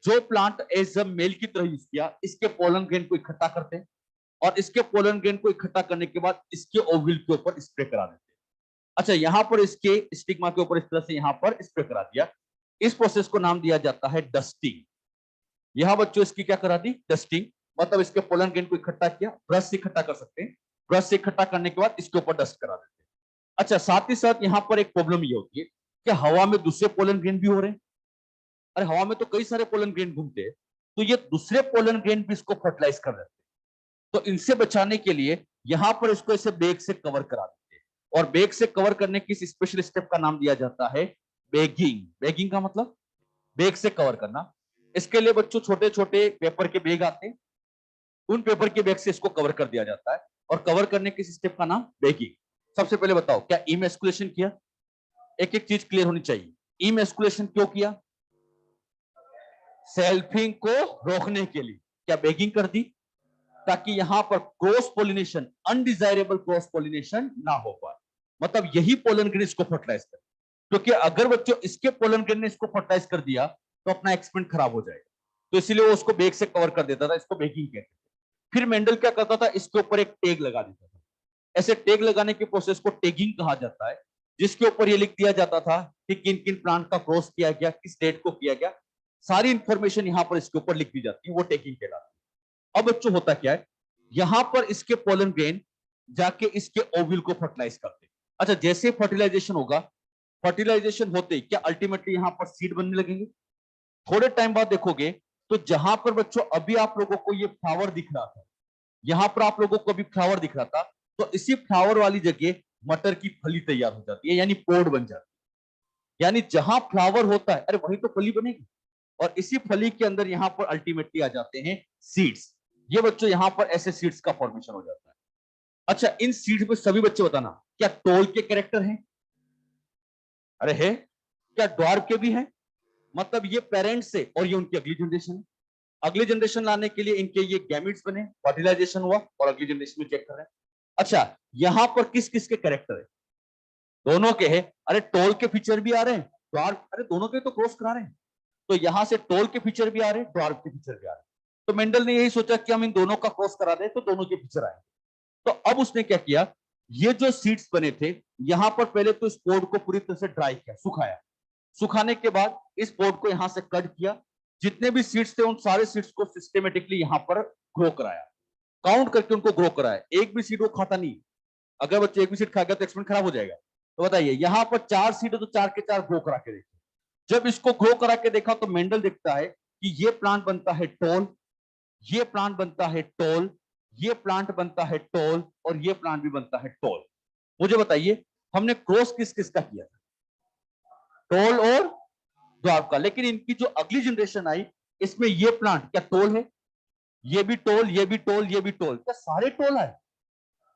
जो प्लांट एज अ मेल की तरह यूज किया, इसके पोलन ग्रेन को इकट्ठा करते हैं और इसके पोलन ग्रेन को इकट्ठा करने के बाद इसके ओव्यूल के ऊपर स्प्रे करा देते हैं. अच्छा यहां पर इसके स्टिग्मा के ऊपर इस तरह से यहां पर स्प्रे करा दिया. इस प्रोसेस को नाम दिया जाता है डस्टिंग. यहां बच्चों इसकी क्या करा दी, डस्टिंग. मतलब इसके पोलन ग्रेन को इकट्ठा किया, ब्रश से इकट्ठा कर सकते हैं, ब्रश से इकट्ठा करने के बाद इसके ऊपर डस्ट करा देते हैं. अच्छा साथ ही साथ यहां पर एक प्रॉब्लम ये होती है कि हवा में दूसरे पोलन ग्रेन भी हो रहे हैं. अरे हवा में तो कई सारे पोलन ग्रेन घूमते हैं, तो ये दूसरे पोलन ग्रेन भी इसको फर्टिलाइज कर देते हैं. तो इनसे बचाने के लिए यहां पर इसको ऐसे बेग से कवर करा देते हैं और बेग से कवर करने की इस स्पेशल स्टेप का नाम दिया जाता है बेगिंग. बेगिंग का मतलब बेग से कवर करना. इसके लिए बच्चों छोटे छोटे पेपर के बेग आते हैं, उन पेपर के बेग से इसको कवर कर दिया जाता है और कवर करने की स्टेप का नाम बेगिंग. सबसे पहले बताओ क्या इमैस्कुलेशन किया, एक एक चीज क्लियर होनी चाहिए. इमैस्कुलेशन क्यों किया, सेल्फिंग को रोकने के लिए. क्या बेगिंग कर दी, ताकि यहां पर cross pollination, undesirable cross pollination ना हो पाए. मतलब यही पोलन ग्रेन इसको फर्टिलाइज कर. क्योंकि अगर बच्चों इसके पोलन ग्रेन ने इसको फर्टिलाइज कर दिया तो अपना एक्सपेरिमेंट खराब हो जाएगा. तो इसीलिए वो उसको बेग से कवर कर देता था, इसको बेगिंग कहते थे. फिर मेंडल क्या करता था, इसके ऊपर एक टैग लगा देता था. ऐसे टैग लगाने के प्रोसेस को टैगिंग कहा जाता है, जिसके ऊपर ये लिख दिया जाता था कि किन किन प्लांट का क्रॉस किया गया, किस डेट को किया गया. सारी इंफॉर्मेशन यहां पर इसके ऊपर लिख दी जाती है, वो टैगिंग कहलाती है. अब बच्चों होता क्या है, यहां पर इसके पोलन ग्रेन जाके इसके ओव्यूल को फर्टिलाइज करते हैं. अच्छा जैसे फर्टिलाइजेशन होगा, फर्टिलाइजेशन होते क्या अल्टीमेटली यहां पर सीड बनने लगेंगे. थोड़े टाइम बाद देखोगे तो जहां पर बच्चों अभी आप लोगों को ये फ्लावर दिख रहा था, यहां पर आप लोगों को अभी फ्लावर दिख रहा था, तो इसी फ्लावर वाली जगह मटर की फली तैयार हो जाती है, यानी पोड बन जाती है। यानी जहां फ्लावर होता है, अरे वही तो फली बनेगी, और इसी फली के अंदर यहां पर अल्टीमेटली आ जाते हैं सीड्स। ये बच्चों यहां पर ऐसे सीड्स का फॉर्मेशन हो जाता है। अच्छा, इन सीड्स में सभी बच्चे बताना, क्या टोल के कैरेक्टर हैं? अरे है। क्या ड्वार्फ के भी हैं? मतलब ये पेरेंट्स से और ये उनकी अगली जनरेशन है। अगली जनरेशन लाने के लिए इनके ये गैमिट्स बने, फर्टिलाइजेशन हुआ और अगली जनरेशन में चेक कर रहे हैं। अच्छा, यहां पर किस किस के कैरेक्टर है? दोनों के हैं। अरे टोल के फीचर भी आ रहे हैं, ड्वार्फ, अरे दोनों के तो क्रॉस करा रहे हैं, तो यहां से टोल के फीचर भी आ रहे हैं, ड्वार्फ के फीचर भी आ रहे हैं। तो मेंडल ने यही सोचा कि हम इन दोनों का क्रॉस करा दें तो दोनों के फीचर आए। तो अब उसने क्या किया, ये जो सीड्स बने थे, यहां पर पहले तो इस पोड को पूरी तरह से ड्राई किया, सुखाया। सुखाने के बाद इस पोड को यहां से कट किया, जितने भी सीड्स थे उन सारे सीड्स को सिस्टमेटिकली यहां पर ग्रो कराया, काउंट करके उनको ग्रो कराया। एक भी सीड वो खाता नहीं, अगर बच्चे एक भी सीड खाएगा तो एक्सपेरिमेंट खराब हो जाएगा। तो बताइए, यहां पर 4 सीड है तो 4 के 4 ग्रो करा के देखिए। जब इसको ग्रो करा के देखा तो मेंडल देखता है कि ये प्लांट बनता है टोल, ये प्लांट बनता है टोल, ये प्लांट बनता है टोल, और ये प्लांट भी बनता है टोल। मुझे बताइए, हमने क्रॉस किस किस का किया था? टोल और ड्वार्फ का। लेकिन इनकी जो अगली जनरेशन आई, इसमें ये प्लांट क्या टोल है? ये भी टोल, ये भी टोल, ये भी टोल, क्या सारे टोल आए?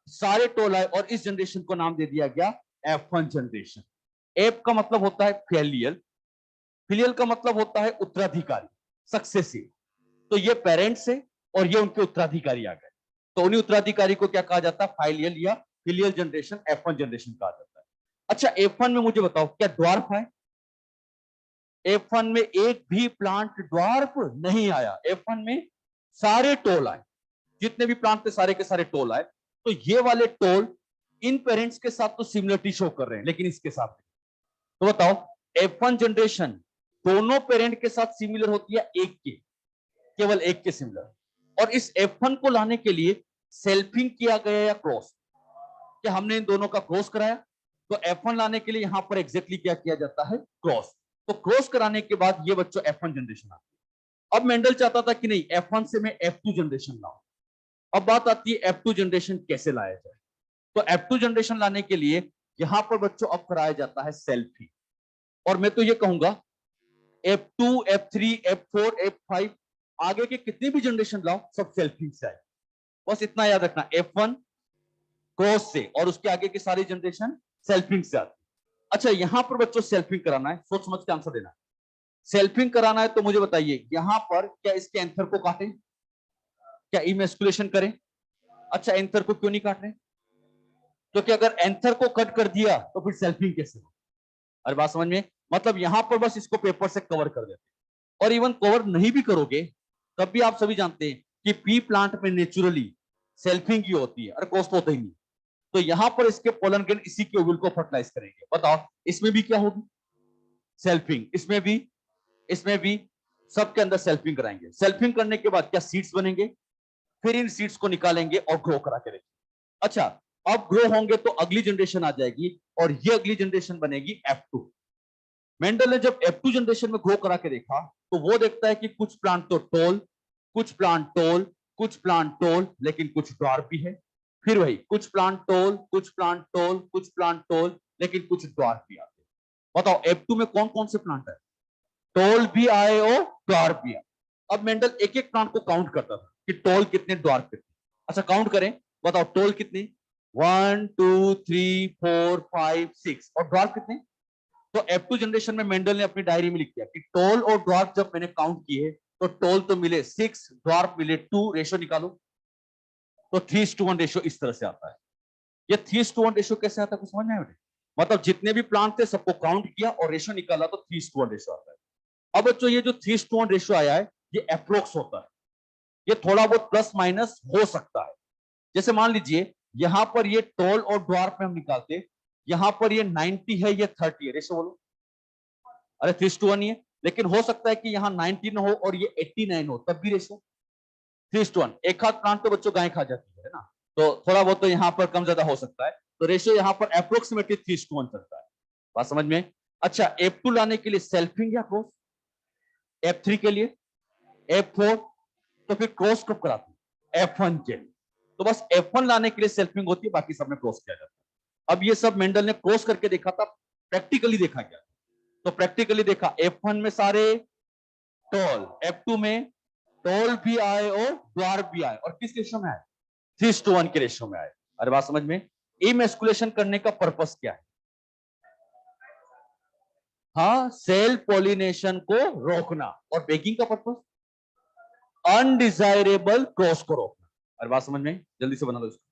सारे टोल आए, और इस जनरेशन को नाम दे दिया गया F1 जनरेशन। एफ का मतलब होता है फैलियल, फिलियल का मतलब होता है उत्तराधिकारी, सक्सेसिव। तो ये पेरेंट्स है और ये उनके उत्तराधिकारी आ गए, तो उन्हीं उत्तराधिकारी को क्या कहा जाता है? फाइलियल या फिलियल जनरेशन, F1 जनरेशन कहा जाता है। अच्छा, F1 में मुझे बताओ, क्या ड्वार्फ है? F1 में एक भी प्लांट ड्वार्फ नहीं आया। F1 में सारे टोल आए, जितने भी प्लांट थे सारे के सारे टोल आए। तो ये वाले टोल इन पेरेंट्स के साथ तो सिमिलरिटी शो कर रहे हैं, लेकिन इसके साथ नहीं। तो बताओ, F1 जनरेशन दोनों पेरेंट के साथ सिमिलर होती है, एक के, केवल एक के सिमिलर। और इस F1 को लाने के लिए सेल्फिंग किया गया या क्रॉस? क्या हमने इन दोनों का क्रॉस कराया? तो F1 लाने के लिए यहां पर एग्जैक्टली क्या किया जाता है? क्रॉस। तो क्रॉस कराने के बाद ये बच्चों F1 जनरेशन आती है। अब मेंडल चाहता था कि नहीं, F1 से मैं F2 जनरेशन लाऊं। अब बात आती है F2 जनरेशन कैसे लाया जाए। तो F2 जनरेशन लाने के लिए यहां पर बच्चों अब कराया जाता है सेल्फिंग। और मैं तो ये कहूंगा F2, F3, F4, F5 आगे के कितने भी जनरेशन लाओ, सब सेल्फिंग से आए। बस इतना याद रखना, F1 क्रॉस से और उसके आगे की सारी जनरेशन सेल्फिंग से आती। अच्छा, यहां पर बच्चों सेल्फिंग कराना है, सोच समझ के आंसर देना। सेल्फिंग कराना है तो मुझे बताइए, यहां पर क्या इसके एंथर को काटें? क्या इमेस्कुलेशन करें? अच्छा, एंथर को क्यों नहीं काट रहे? क्योंकि अगर एंथर को कट कर दिया तो फिर सेल्फिंग कैसे हो? अरे बात समझ में? मतलब यहां पर बस इसको पेपर से कवर कर देते, और इवन कवर नहीं भी करोगे तब भी आप सभी जानते हैं कि पी प्लांट में नेचुरली सेल्फिंग ही होती है, अरे कोस्ट होता ही नहीं। तो यहां पर इसके पोलन ग्रेन इसी के ओव्यूल को फर्टिलाइज करेंगे। बताओ, इसमें भी क्या होगी? सेल्फिंग। इसमें भी, इसमें भी, सबके अंदर सेल्फिंग कराएंगे। सेल्फिंग करने के बाद क्या सीड्स बनेंगे? फिर इन सीड्स को निकालेंगे और ग्रो करा के रखेंगे। अच्छा, अब ग्रो होंगे तो अगली जनरेशन आ जाएगी, और ये अगली जनरेशन बनेगी F2। मेंडल ने जब F2 जनरेशन में ग्रो करा के देखा तो वो देखता है कि कुछ प्लांट तो टोल, कुछ प्लांट टोल, कुछ प्लांट टोल, लेकिन कुछ ड्वार्फ भी है। फिर वही, कुछ प्लांट टोल, कुछ प्लांट टोल, कुछ प्लांट टोल, लेकिन कुछ ड्वार्फ भी आते। बताओ, F2 में कौन कौन से प्लांट है? टोल भी आए और ड्वार्फ भी आए। अब मेंडल एक एक प्लांट को काउंट करता था कि टोल कितने, ड्वार्फ कितने। अच्छा, काउंट करें, बताओ टोल कितने? 1 2 3 4 5 6, और ड्वार्फ कितने? तो F2 जनरेशन में मेंडल ने अपनी डायरी में लिख दिया कि टोल और ड्वार्फ जब मैंने काउंट किए तो टोल तो मिले 6, ड्वार्फ मिले 2, रेशो निकालो। तो 3:1 रेशो इस तरह से आता है। ये 3:1 रेशो कैसे आता है, कुछ समझ में आया? मतलब जितने भी प्लांट थे सबको काउंट किया और रेशो निकाला तो 3:1 रेशो आता है। अब बच्चों, ये जो 3:1 रेशो आया है, ये अप्रोक्स होता है, ये थोड़ा बहुत प्लस माइनस हो सकता है। जैसे मान लीजिए, यहां पर ये टोल और ड्वार्फ में हम निकालते, यहां पर ये 90 है, ये 30 है, रेशो बोलो। अरे 3:1 ही है, लेकिन हो सकता है कि यहाँ 19 हो और ये 89 हो, तब भी रेशो 3:1। एक हाथ प्लांट तो बच्चों गाय खा जाती है ना, तो थोड़ा बहुत तो यहाँ पर कम ज्यादा हो सकता है। तो रेशियो यहाँ पर अप्रोक्सीमेटली 3:1 चलता है। बात समझ में? अच्छा, F2 लाने के लिए सेल्फिंग या क्रॉस? F3 के लिए F4, तो फिर क्रॉस कब कराते हैं? F1 के लिए। तो बस F1 लाने के लिए सेल्फिंग होती है, बाकी सब में क्रॉस किया जाता है। अब ये सब मेंडल ने क्रॉस करके देखा था, प्रैक्टिकली देखा गया। तो प्रैक्टिकली देखा, F1 में सारे टॉल, F2 में टॉल भी आए और ड्वार्फ भी आए, और किस रेशो में आए? 3:1 के रेशो में आए। अरे बात समझ में? इमेस्कुलेशन करने का पर्पस क्या है? हाँ, सेल्फ पॉलिनेशन को रोकना। और बेकिंग का पर्पस अनडिजायरेबल क्रॉस को रोकना। अरे बात समझ में? जल्दी से बना लो इसको।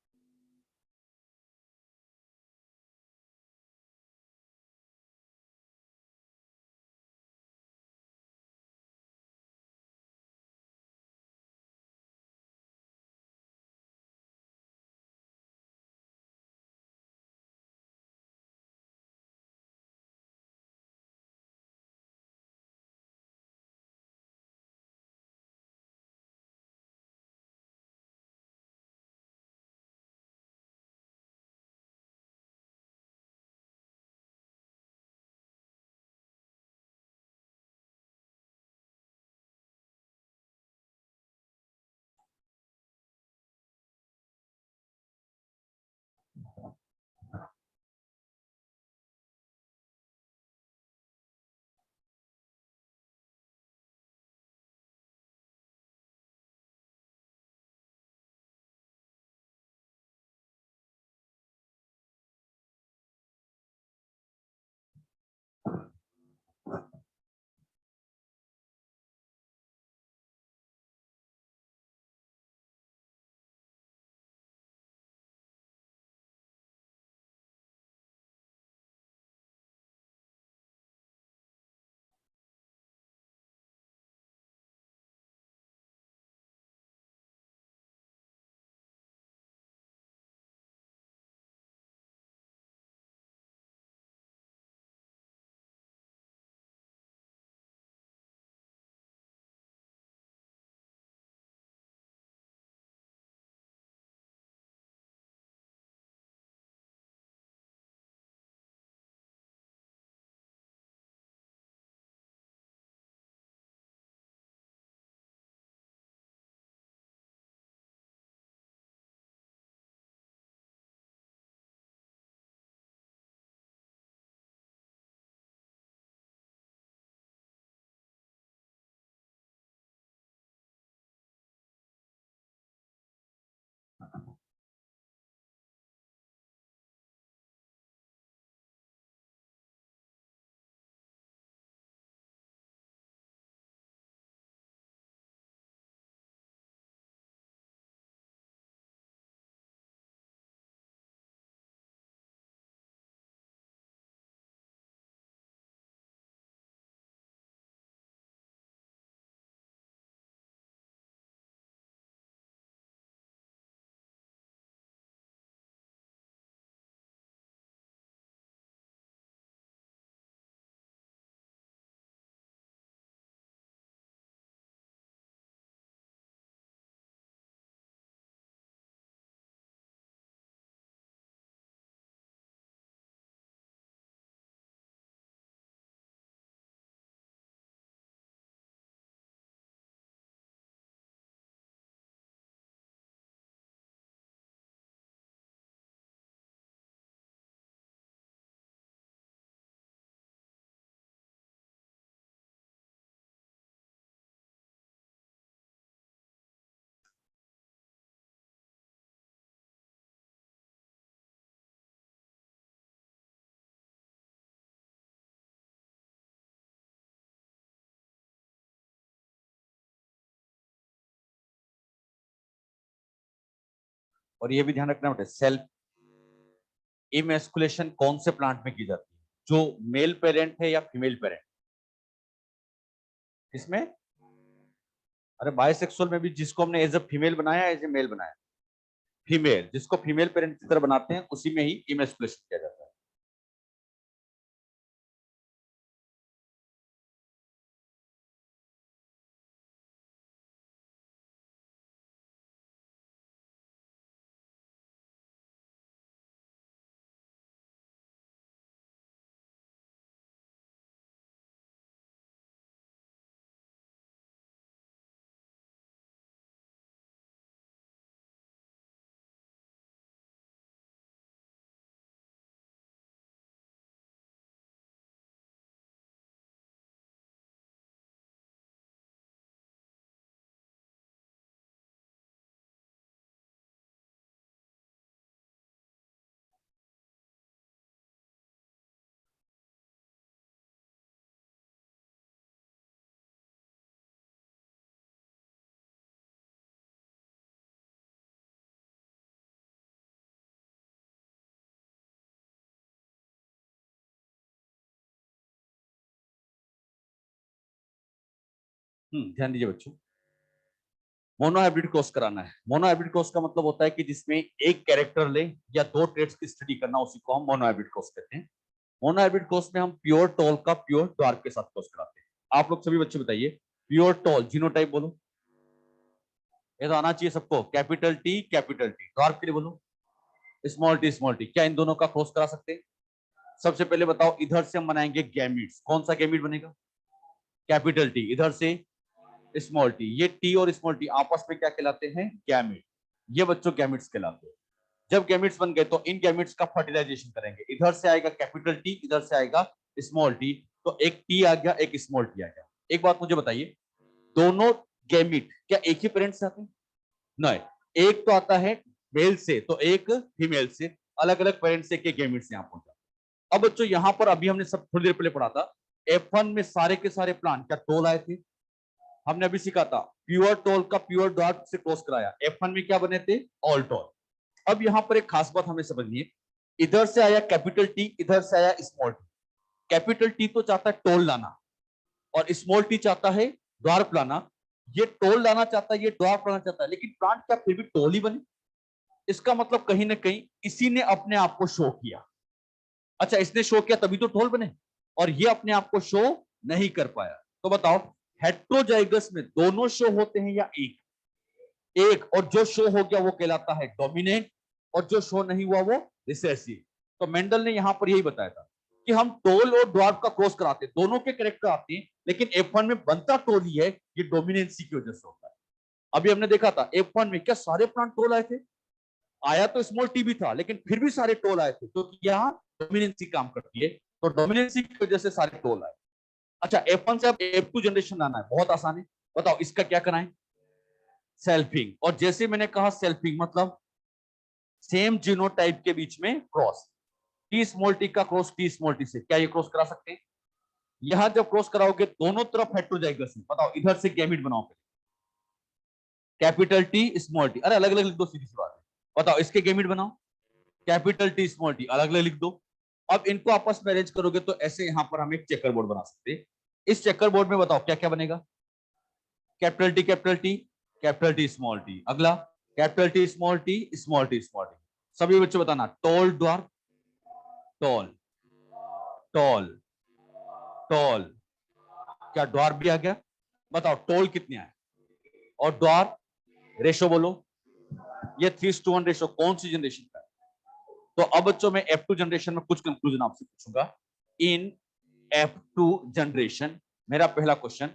और ये भी ध्यान रखना बेटा, सेल्फ इमेस्कुलेशन कौन से प्लांट में की जाती है? जो मेल पेरेंट है या फीमेल पेरेंट? इसमें अरे बायसेक्सुअल में भी जिसको हमने एज ए फीमेल बनाया, एज ए मेल बनाया? फीमेल, जिसको फीमेल पेरेंट की तरह बनाते हैं उसी में ही इमेस्कुलेशन किया जाता है। ध्यान दीजिए बच्चों, मोनोहाइब्रिड क्रॉस कराना है। मोनोहाइब्रिड क्रॉस का मतलब होता है कि जिसमें एक कैरेक्टर ले या दो ट्रेड्स की स्टडी करना, उसी को हम मोनोहाइब्रिड क्रॉस कहते हैं। मोनोहाइब्रिड क्रॉस में हम प्योर टॉल का प्योर डार्क के साथ क्रॉस कराते हैं। आप लोग सभी बच्चे बताइए, प्योर टॉल जीनोटाइप बोलो, ये तो आना चाहिए सबको, कैपिटल टी डार्क के लिए बोलो स्मॉल टी। क्या इन दोनों का क्रॉस करा सकते हैं? सबसे पहले बताओ, इधर से हम बनाएंगे गैमिट्स, कौन सा गैमिट बनेगा? कैपिटल टी, इधर से स्मॉल टी। ये टी और स्मॉल टी आपस में क्या कहलाते हैं? गैमिट। ये बच्चों गैमिट्स कहलाते हैं। जब गैमिट्स बन गए तो इन गैमिट्स का फर्टिलाइजेशन करेंगे, इधर से आएगा कैपिटल टी, इधर से आएगा स्मॉल टी, तो एक टी आ गया, एक स्मॉल टी आ गया। एक बात मुझे बताइए, दोनों गैमिट क्या एक ही पेरेंट्स से आते हैं? नहीं, एक तो आता है मेल से तो एक फीमेल से, अलग अलग पेरेंट्स से के गैमिट्स यहाँ पहुंचा। अब बच्चों यहाँ पर अभी हमने सब थोड़ी देर पहले पढ़ा था, F1 में सारे के सारे प्लांट क्या टोल आए थे? हमने अभी सीखा था प्योर टोल का प्योर डॉट से क्रॉस कराया, F1 में क्या बने थे? All toll. अब यहाँ पर एक खास बात हमें समझनी है, इधर से आया कैपिटल टी, इधर से आया स्मॉल टी। कैपिटल टी तो चाहता है टोल लाना और स्मॉल टी चाहता है ड्वार्फ लाना। ये टोल लाना चाहता है, ये ड्वार्फ लाना चाहता है, लेकिन प्लांट क्या फिर भी टोल ही बने? इसका मतलब कहीं ना कहीं इसी ने अपने आप को शो किया। अच्छा, इसने शो किया तभी तो टोल बने, और ये अपने आप को शो नहीं कर पाया। तो बताओ, हेट्रोजाइगस में दोनों शो होते हैं या एक? एक, और जो शो हो गया वो कहलाता है डोमिनेंट, और जो शो नहीं हुआ वो रिसेसिव। तो मेंडल ने यहां पर यही बताया था कि हम टोल और ड्वार्फ का क्रॉस कराते हैं, दोनों के कैरेक्टर आते हैं, लेकिन F1 में बनता टोल ही है, ये डोमिनेंसी की वजह से होता है। अभी हमने देखा था F1 में क्या सारे प्लांट टोल आए थे? आया तो स्मॉल टी भी था, लेकिन फिर भी सारे टोल आए थे, क्योंकि तो यहाँ डोमिनेंसी काम करती है, तो डोमिनेंसी की वजह से सारे टोल आए। अच्छा, F1 से अब F2 जनरेशन लाना है, बहुत आसान है। बताओ इसका क्या करना है? सेल्फिंग। और जैसे मैंने कहा सेल्फिंग मतलब सेम जीनोटाइप के बीच में क्रॉस। टी स्मॉल टी का क्रॉस टी स्मॉल टी से, क्या ये क्रॉस करा सकते हैं? यहां जब क्रॉस कराओगे दोनों तरफ हेट्रोजाइगस है। बताओ इधर से गैमिट बनाओ, कैपिटल टी स्मॉल टी, अरे अलग अलग लिख दो, सीधी सी बात है। बताओ इसके गैमिट बनाओ, कैपिटल टी स्मॉल टी, अलग अलग लिख दो। अब इनको आपस में अरेंज करोगे तो ऐसे यहां पर हम एक चेकर बोर्ड बना सकते हैं। इस चेकर बोर्ड में बताओ क्या क्या बनेगा? Capital T capital T, capital T small T, अगला capital T small T small T small T. सभी बच्चों बताना, tall dwarf, tall tall tall. क्या ड्वार्फ भी आ गया? बताओ टॉल कितने आए और ड्वार्फ? रेशो बोलो, ये 3:1 रेशो कौन सी जनरेशन का है? तो अब बच्चों में F2 जनरेशन में कुछ कंक्लूजन आपसे पूछूंगा। इन F2 जनरेशन, मेरा पहला क्वेश्चन,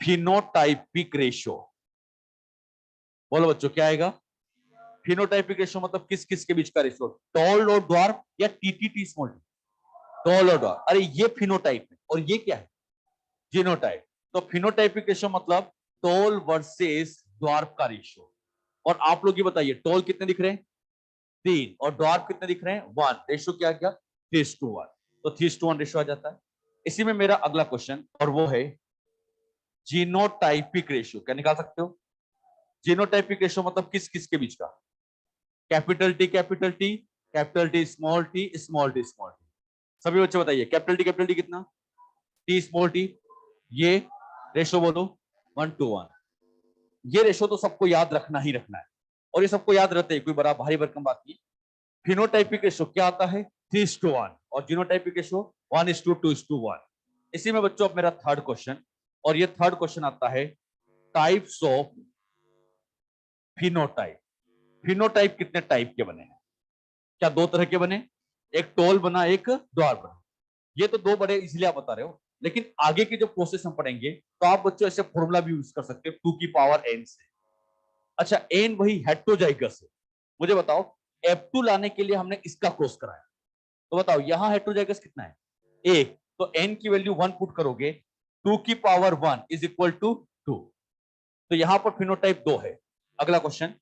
फिनोटाइपिक रेशियो बोलो बच्चों क्या आएगा? फिनोटाइपिक रेशियो मतलब किस किस के बीच का रेशियो? टॉल और ड्वार्फ या टी स्मॉल टी? टॉल और ड्वार्फ। अरे ये फिनोटाइप है और ये क्या है? जीनोटाइप। तो फिनोटाइपिक रेशियो मतलब टॉल वर्सेस ड्वार्फ का रेशियो। और आप लोग ये बताइए, टॉल कितने दिख रहे हैं? 3, और ड्वार्फ कितने दिख रहे हैं? 1। रेशियो क्या गया? 3:1। तो 3:1 रेशियो आ जाता है। इसी में मेरा अगला क्वेश्चन, और वो है जीनोटाइपिक रेशियो। क्या निकाल सकते हो? जीनोटाइपिक रेशियो मतलब किस किस के बीच का? Capital T capital T, capital T small T, small T small T. सभी बच्चे बताइए कैपिटल टी कितना, टी स्मॉल टी, ये रेशियो बोलो 1:1। ये रेशियो तो सबको याद रखना ही रखना है, और ये सबको याद रहते हैं, कोई बड़ा भारी भरकम बात नहीं। फिनोटाइपिक रेशियो क्या आता है? 3:1, और जीनोटाइपिक रेशियो 1:2:1। इसी में बच्चों अब मेरा थर्ड क्वेश्चन, और ये थर्ड क्वेश्चन आता है टाइप्स ऑफ फिनोटाइप। फिनोटाइप कितने टाइप के बने हैं? क्या दो तरह के बने? एक टोल बना, एक द्वार बना। ये तो दो बड़े इसलिए आप बता रहे हो, लेकिन आगे की जो प्रोसेस हम पढ़ेंगे तो आप बच्चों ऐसे फॉर्मूला भी यूज कर सकते हो 2 की पावर n से। अच्छा, n वही हेट्रोजाइगस है। मुझे बताओ F2 लाने के लिए हमने इसका क्रॉस कराया, तो बताओ यहां हेट्रोजाइगस कितना है? 1। तो n की वैल्यू 1 पुट करोगे, 2 की पावर 1 इज इक्वल टू 2। तो यहां पर फिनोटाइप 2 है। अगला क्वेश्चन,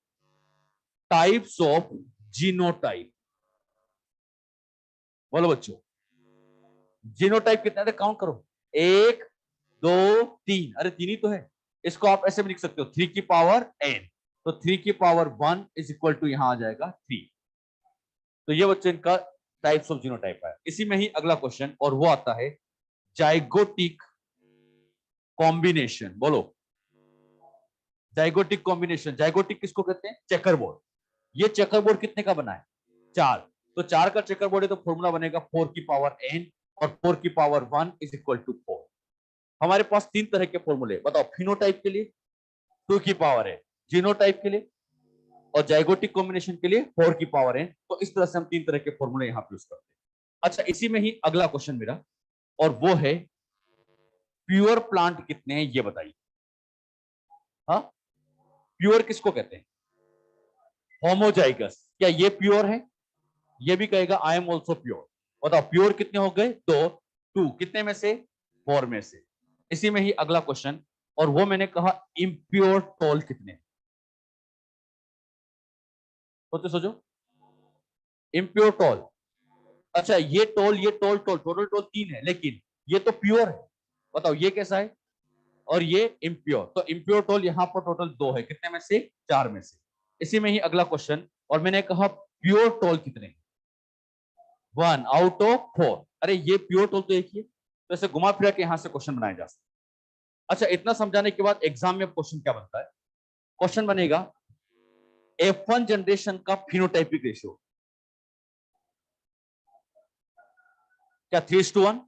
टाइप्स ऑफ जीनोटाइप बोलो बच्चों। जीनोटाइप कितना है काउंट करो, 1 2 3, अरे 3 ही तो है। इसको आप ऐसे भी लिख सकते हो 3 की पावर n, तो 3 की पावर 1 इज इक्वल टू यहां आ जाएगा 3। तो ये बच्चों इनका टाइप्स ऑफ जीनोटाइप है। इसी में ही अगला क्वेश्चन, और वो आता है जाइगोटिक कॉम्बिनेशन, बोलो जाइगोटिक कॉम्बिनेशन। जाइगोटिक किसको कहते हैं? Checker board. ये चेकर बोर्ड कितने का बना है? 4। तो 4 का चेकर बोर्ड है तो फॉर्मूला बनेगा 4 की पावर n और 4 की पावर 1 इज इक्वल टू 4। हमारे पास 3 तरह के फॉर्मूले, बताओ फिनोटाइप के लिए 2 की पावर है, जीनोटाइप के लिए और जाइगोटिक कॉम्बिनेशन के लिए 4 की पावर n। तो इस तरह से हम 3 तरह के फॉर्मूले यहां पे यूज करते हैं। अच्छा, इसी में ही अगला क्वेश्चन मेरा, और वो है प्योर प्लांट कितने हैं ये बताइए। हाँ, प्योर किसको कहते हैं? होमोजाइगस। क्या ये प्योर है? ये भी कहेगा आई एम ऑल्सो प्योर। बताओ प्योर कितने हो गए? 2। 2 कितने में से? 4 में से। इसी में ही अगला क्वेश्चन, और वो मैंने कहा इम्प्योर टोल कितने? सोचो सोचो, इम्प्योर टोल। अच्छा, ये टोल, ये टोल, टोटल टोल 3 है, लेकिन ये तो प्योर है। बताओ ये कैसा है? और ये इम्प्योर। तो इम्प्योर टोल यहां पर टोटल 2 है, कितने में से? 4 में से। इसी में ही अगला क्वेश्चन, और मैंने कहा प्योर टोल कितने? 1 आउट ऑफ 4। अरे ये प्योर टोल तो एक ही है, तो ऐसे घुमा फिरा के यहां से क्वेश्चन बनाया जा सकता है। अच्छा, इतना समझाने के बाद एग्जाम में क्वेश्चन क्या बनता है? क्वेश्चन बनेगा F1 जनरेशन का फिनोटाइपिक रेशियो क्या 3:1?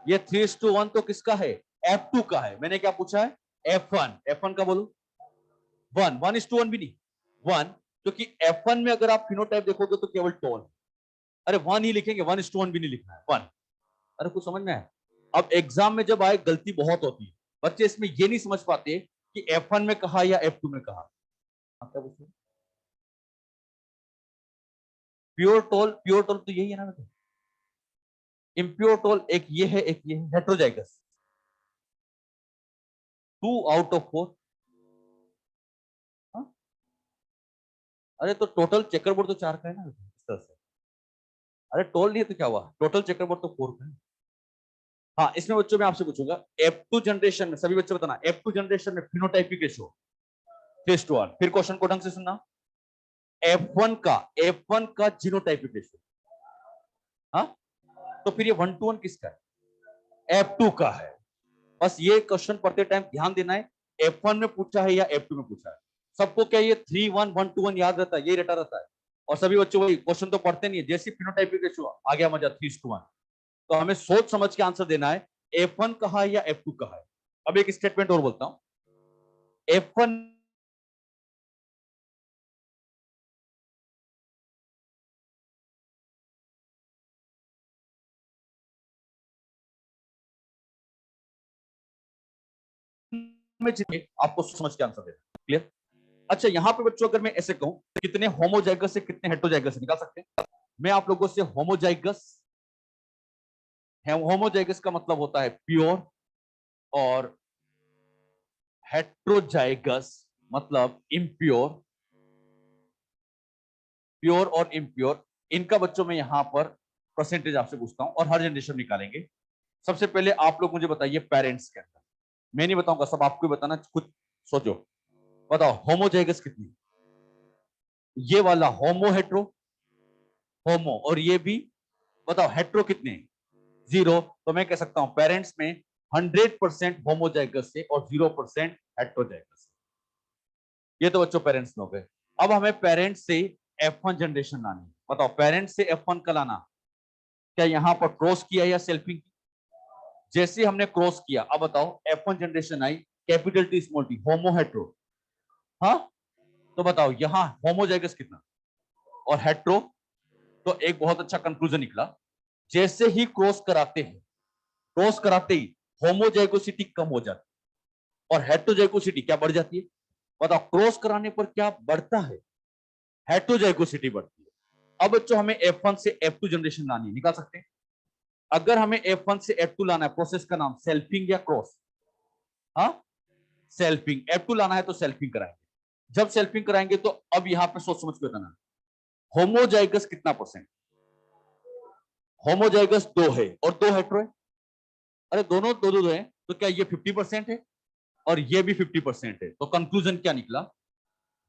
ये 3:1 तो किसका है? F2 का है। मैंने क्या पूछा है? F1। F1 का बोलो 1। 1:1 भी नहीं, 1, क्योंकि F1 में अगर आप फिनोटाइप देखोगे तो केवल टोन। अरे 1 ही लिखेंगे, 1:1 भी नहीं लिखना है, 1। अरे कुछ समझ में है? अब एग्जाम में जब आए गलती बहुत होती है, बच्चे इसमें ये नहीं समझ पाते कि F1 में कहा या F2 में कहा। आप क्या पूछते? प्योर टोल तो यही है ना बेटा। इम्प्योर टोल एक ये है, एक ये है, हेट्रोजाइगस। 2 out of 4। अरे तो टोटल चेकर बोर्ड तो 4 का है ना इस तरह से। अरे टोल नहीं है तो क्या हुआ, टोटल चेकर बोर्ड तो 4 का है। हाँ, इसमें बच्चों में आपसे पूछूंगा F2 जनरेशन में, सभी बच्चे बताना, F2 जनरेशन में फिनोटाइपिक रेशियो 3:1। फिर क्वेश्चन को ढंग से सुनना, F1 का जीनोटाइपिक रेशियो। हाँ, तो फिर ये 1:1 किसका है? F2 का है। बस ये क्वेश्चन पढ़ते टाइम ध्यान देना है, F1 में पूछा है या F2 में पूछा है। सबको क्या ये 3:1 1:1 याद रहता है? ये रटा रहता है। और सभी बच्चों वही क्वेश्चन तो पढ़ते नहीं है, जैसे फिनोटाइपिक रेशियो आ गया मजा 3:1। तो हमें सोच समझ के आंसर देना है, F1 कहा है या F2 कहा है। अब एक स्टेटमेंट और बोलता हूं, F1 में जितने आपको समझ के आंसर देना। क्लियर? अच्छा, यहां पे बच्चों अगर मैं ऐसे कहूं, कितने होमोजाइगस से कितने हेट्रोजाइगस निकाल सकते हैं? मैं आप लोगों से होमोजाइगस, होमोजाइगस का मतलब होता है प्योर, और हेट्रोजाइगस मतलब इम्प्योर। प्योर और इम्प्योर, इनका बच्चों में यहां पर परसेंटेज आपसे पूछता हूं और हर जनरेशन निकालेंगे। सबसे पहले आप लोग मुझे बताइए पेरेंट्स के अंदर, मैं नहीं बताऊंगा, सब आपको बताना, खुद सोचो। बताओ होमोजाइगस कितनी? ये वाला होमो, हेट्रो, होमो, और ये भी। बताओ हेट्रो कितने? 0। तो मैं कह सकता हूं पेरेंट्स में 100% होमोजाइगस से और 0% हेट्रोजाइगस से। ये तो बच्चों पेरेंट्स में हो गए। अब हमें पेरेंट्स से F1 जनरेशन लानी है। बताओ पेरेंट्स से F1 का लाना, क्या यहां पर क्रॉस किया या सेल्फिंग? जैसे हमने क्रॉस किया, अब बताओ F1 जनरेशन आई, कैपिटल टी स्मॉल टी, होमो हेट्रो। हाँ, तो बताओ यहां होमोजाइगस कितना और हेट्रो? तो एक बहुत अच्छा कंक्लूजन निकला, जैसे ही क्रॉस कराते हैं, क्रॉस कराते ही होमोजाइगोसिटी कम हो जाती है और हेट्रोजाइगोसिटी क्या बढ़ जाती है? बताओ क्रॉस कराने पर क्या बढ़ता है? हेट्रोजाइगोसिटी बढ़ती है। अब बच्चों हमें F1 से F2 जनरेशन लानी है, निकाल सकते हैं। अगर हमें F1 से F2 लाना है, प्रोसेस का नाम सेल्फिंग या क्रॉस? हाँ, सेल्फिंग। F2 लाना है तो सेल्फिंग कराएंगे। जब सेल्फिंग कराएंगे तो अब यहां पे सोच समझ के बताना, होमोजाइगस कितना परसेंट? होमोजाइगस 2 है और 2 हेट्रो है। अरे दोनों दो दो है, तो क्या ये 50% है और ये भी 50% है? तो कंक्लूजन क्या निकला?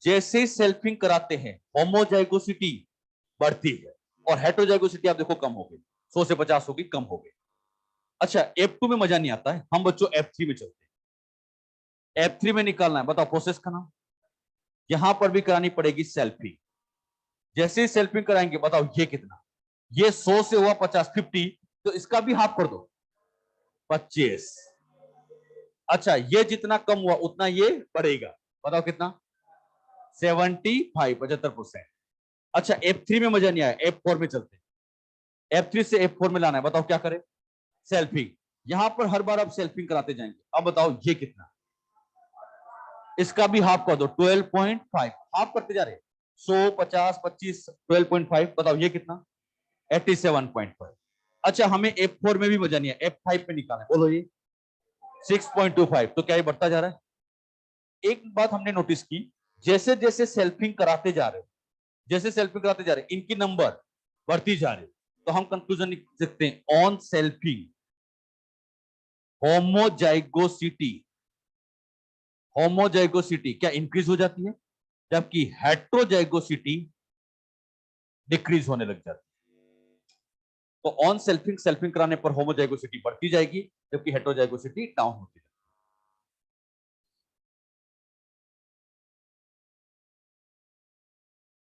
जैसे सेल्फिंग कराते हैं होमोजाइगोसिटी बढ़ती है और हेट्रोजाइगोसिटी आप देखो कम हो गई, 100 से 50 होगी, कम हो गई। अच्छा, F2 में मजा नहीं आता है, हम बच्चों F3 में चलते हैं। F3 में निकालना है, बताओ प्रोसेस का नाम। यहां पर भी करानी पड़ेगी सेल्फिंग। जैसे ही सेल्फिंग कराएंगे, बताओ ये कितना, ये 100 से हुआ 50, 50, तो इसका भी हाफ कर दो, 25। अच्छा, ये जितना कम हुआ उतना ये बढ़ेगा, बताओ कितना, 75, 75%। अच्छा, F3 में मजा नहीं आया, F4 में चलते हैं। F3 से F4 में लाना है, बताओ क्या करें, सेल्फिंग। यहां पर हर बार आप सेल्फिंग कराते जाएंगे। अब बताओ ये कितना, इसका भी हाफ कर दो, 12.5, हाफ करते जा रहे, 100, 50, 25, 12.5, बताओ ये कितना, 87.5। अच्छा, हमें F4 में भी मजा नहीं है, F5 पे निकालना है, बोलो ये 6.25। तो क्या ये बढ़ता जा रहा है। एक बात हमने नोटिस की, जैसे जैसे सेल्फिंग कराते जा रहे, जैसे सेल्फिंग कराते जा रहे, इनकी नंबर बढ़ती जा रही, तो हम कंक्लूजन लिख सकते हैं, ऑन सेल्फिंग होमोजाइगोसिटी, होमोजाइगोसिटी क्या इंक्रीज हो जाती है, जबकि हेट्रोजाइगोसिटी डिक्रीज होने लग जाती है। तो ऑन सेल्फिंग, सेल्फिंग कराने पर होमोजाइगोसिटी बढ़ती जाएगी, जबकि हेट्रोजाइगोसिटी डाउन होती जाएगी।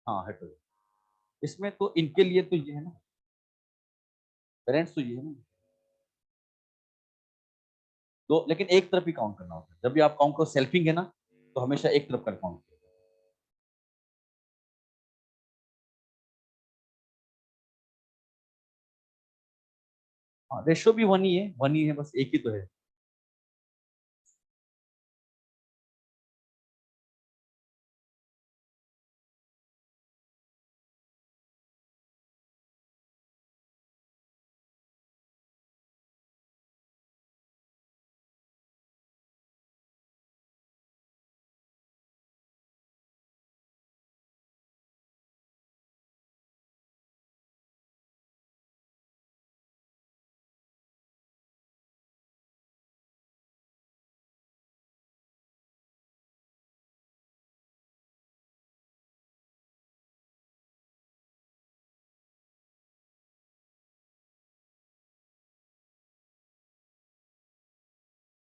हाँ, हेट्रोजाइगोसिटी इसमें तो इनके लिए तो ये है ना, पेरेंट्स तो ये है ना, तो लेकिन एक तरफ ही काउंट करना होता है। जब भी आप काउंट करो सेल्फिंग है ना, तो हमेशा एक तरफ का काउंट करो। हाँ, रेशो भी वन ही है, वन ही है, बस एक ही तो है।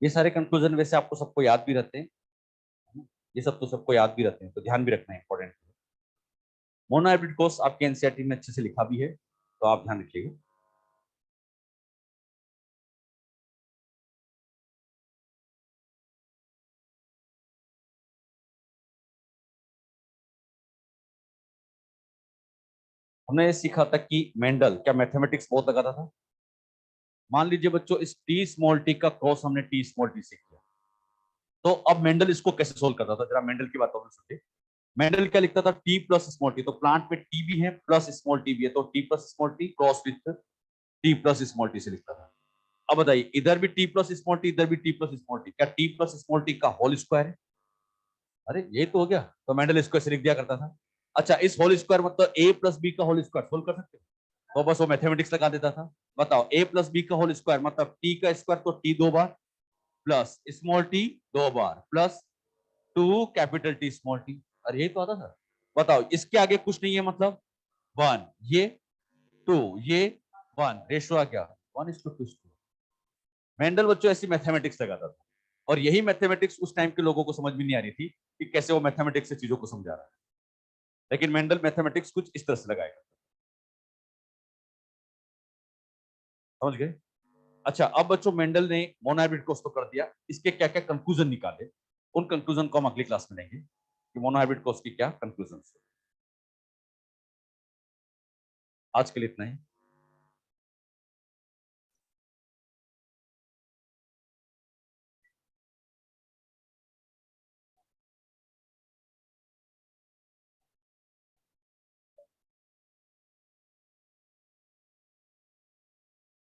ये सारे कंक्लूजन वैसे आपको सबको याद भी रहते हैं, ये सब तो सबको याद भी रहते हैं, तो ध्यान भी रखना है, इंपॉर्टेंट। मोनोहाइब्रिड कोर्स आपके एनसीईआरटी में अच्छे से लिखा भी है, तो आप ध्यान रखिएगा। हमने ये सीखा था कि मेंडल क्या मैथमेटिक्स बहुत लगाता था। मान लीजिए बच्चों, इस टी स्मॉल टी का क्रॉस हमने टी स्मॉल टी से किया, तो अब मेंडल इसको कैसे सोल्व करता था, जरा मेंडल की बात और सुनिए। मेंडल क्या लिखता था, टी प्लस स्मॉल टी, तो प्लांट में टी भी है प्लस स्मॉल टी भी है, तो T plus small T cross with T plus small T से लिखता था। अब बताइए, इधर भी टी प्लस स्मॉल टी, इधर भी टी प्लस स्मॉल टी, क्या टी प्लस स्मॉल टी का होल स्क्वायर है। अरे ये तो हो गया, तो मेंडल इसको ऐसे लिख दिया करता था। अच्छा, इस होल स्क्वायर मतलब ए प्लस बी का होल स्क्वायर सोल्व कर सकते हो, तो बस वो मैथमेटिक्स लगा देता था। बताओ, ए प्लस बी का होल स्क्वायर मतलब टी का स्क्वायर, तो टी दो बार प्लस स्मॉल टी दो बार plus two capital T small T. अरे यही तो आता था। बताओ, इसके आगे कुछ नहीं है, मतलब वन, ये टू, ये वन, रेशो आ गया 1:2। मेंडल बच्चों ऐसी मैथमेटिक्स लगाता था, और यही मैथमेटिक्स उस टाइम के लोगों को समझ में नहीं आ रही थी कि कैसे वो मैथमेटिक्स से चीजों को समझा रहा है, लेकिन मेंडल मैथमेटिक्स कुछ इस तरह से लगाएगा। समझ गए। अच्छा, अब बच्चों मेंडल ने मोनोहाइब्रिड कोर्स तो कर दिया, इसके क्या क्या कंक्लूजन निकाले, उन कंक्लूजन को हम अगली क्लास में लेंगे कि मोनोहाइब्रिड कोर्स की क्या कंक्लूजन। आज के लिए इतना ही।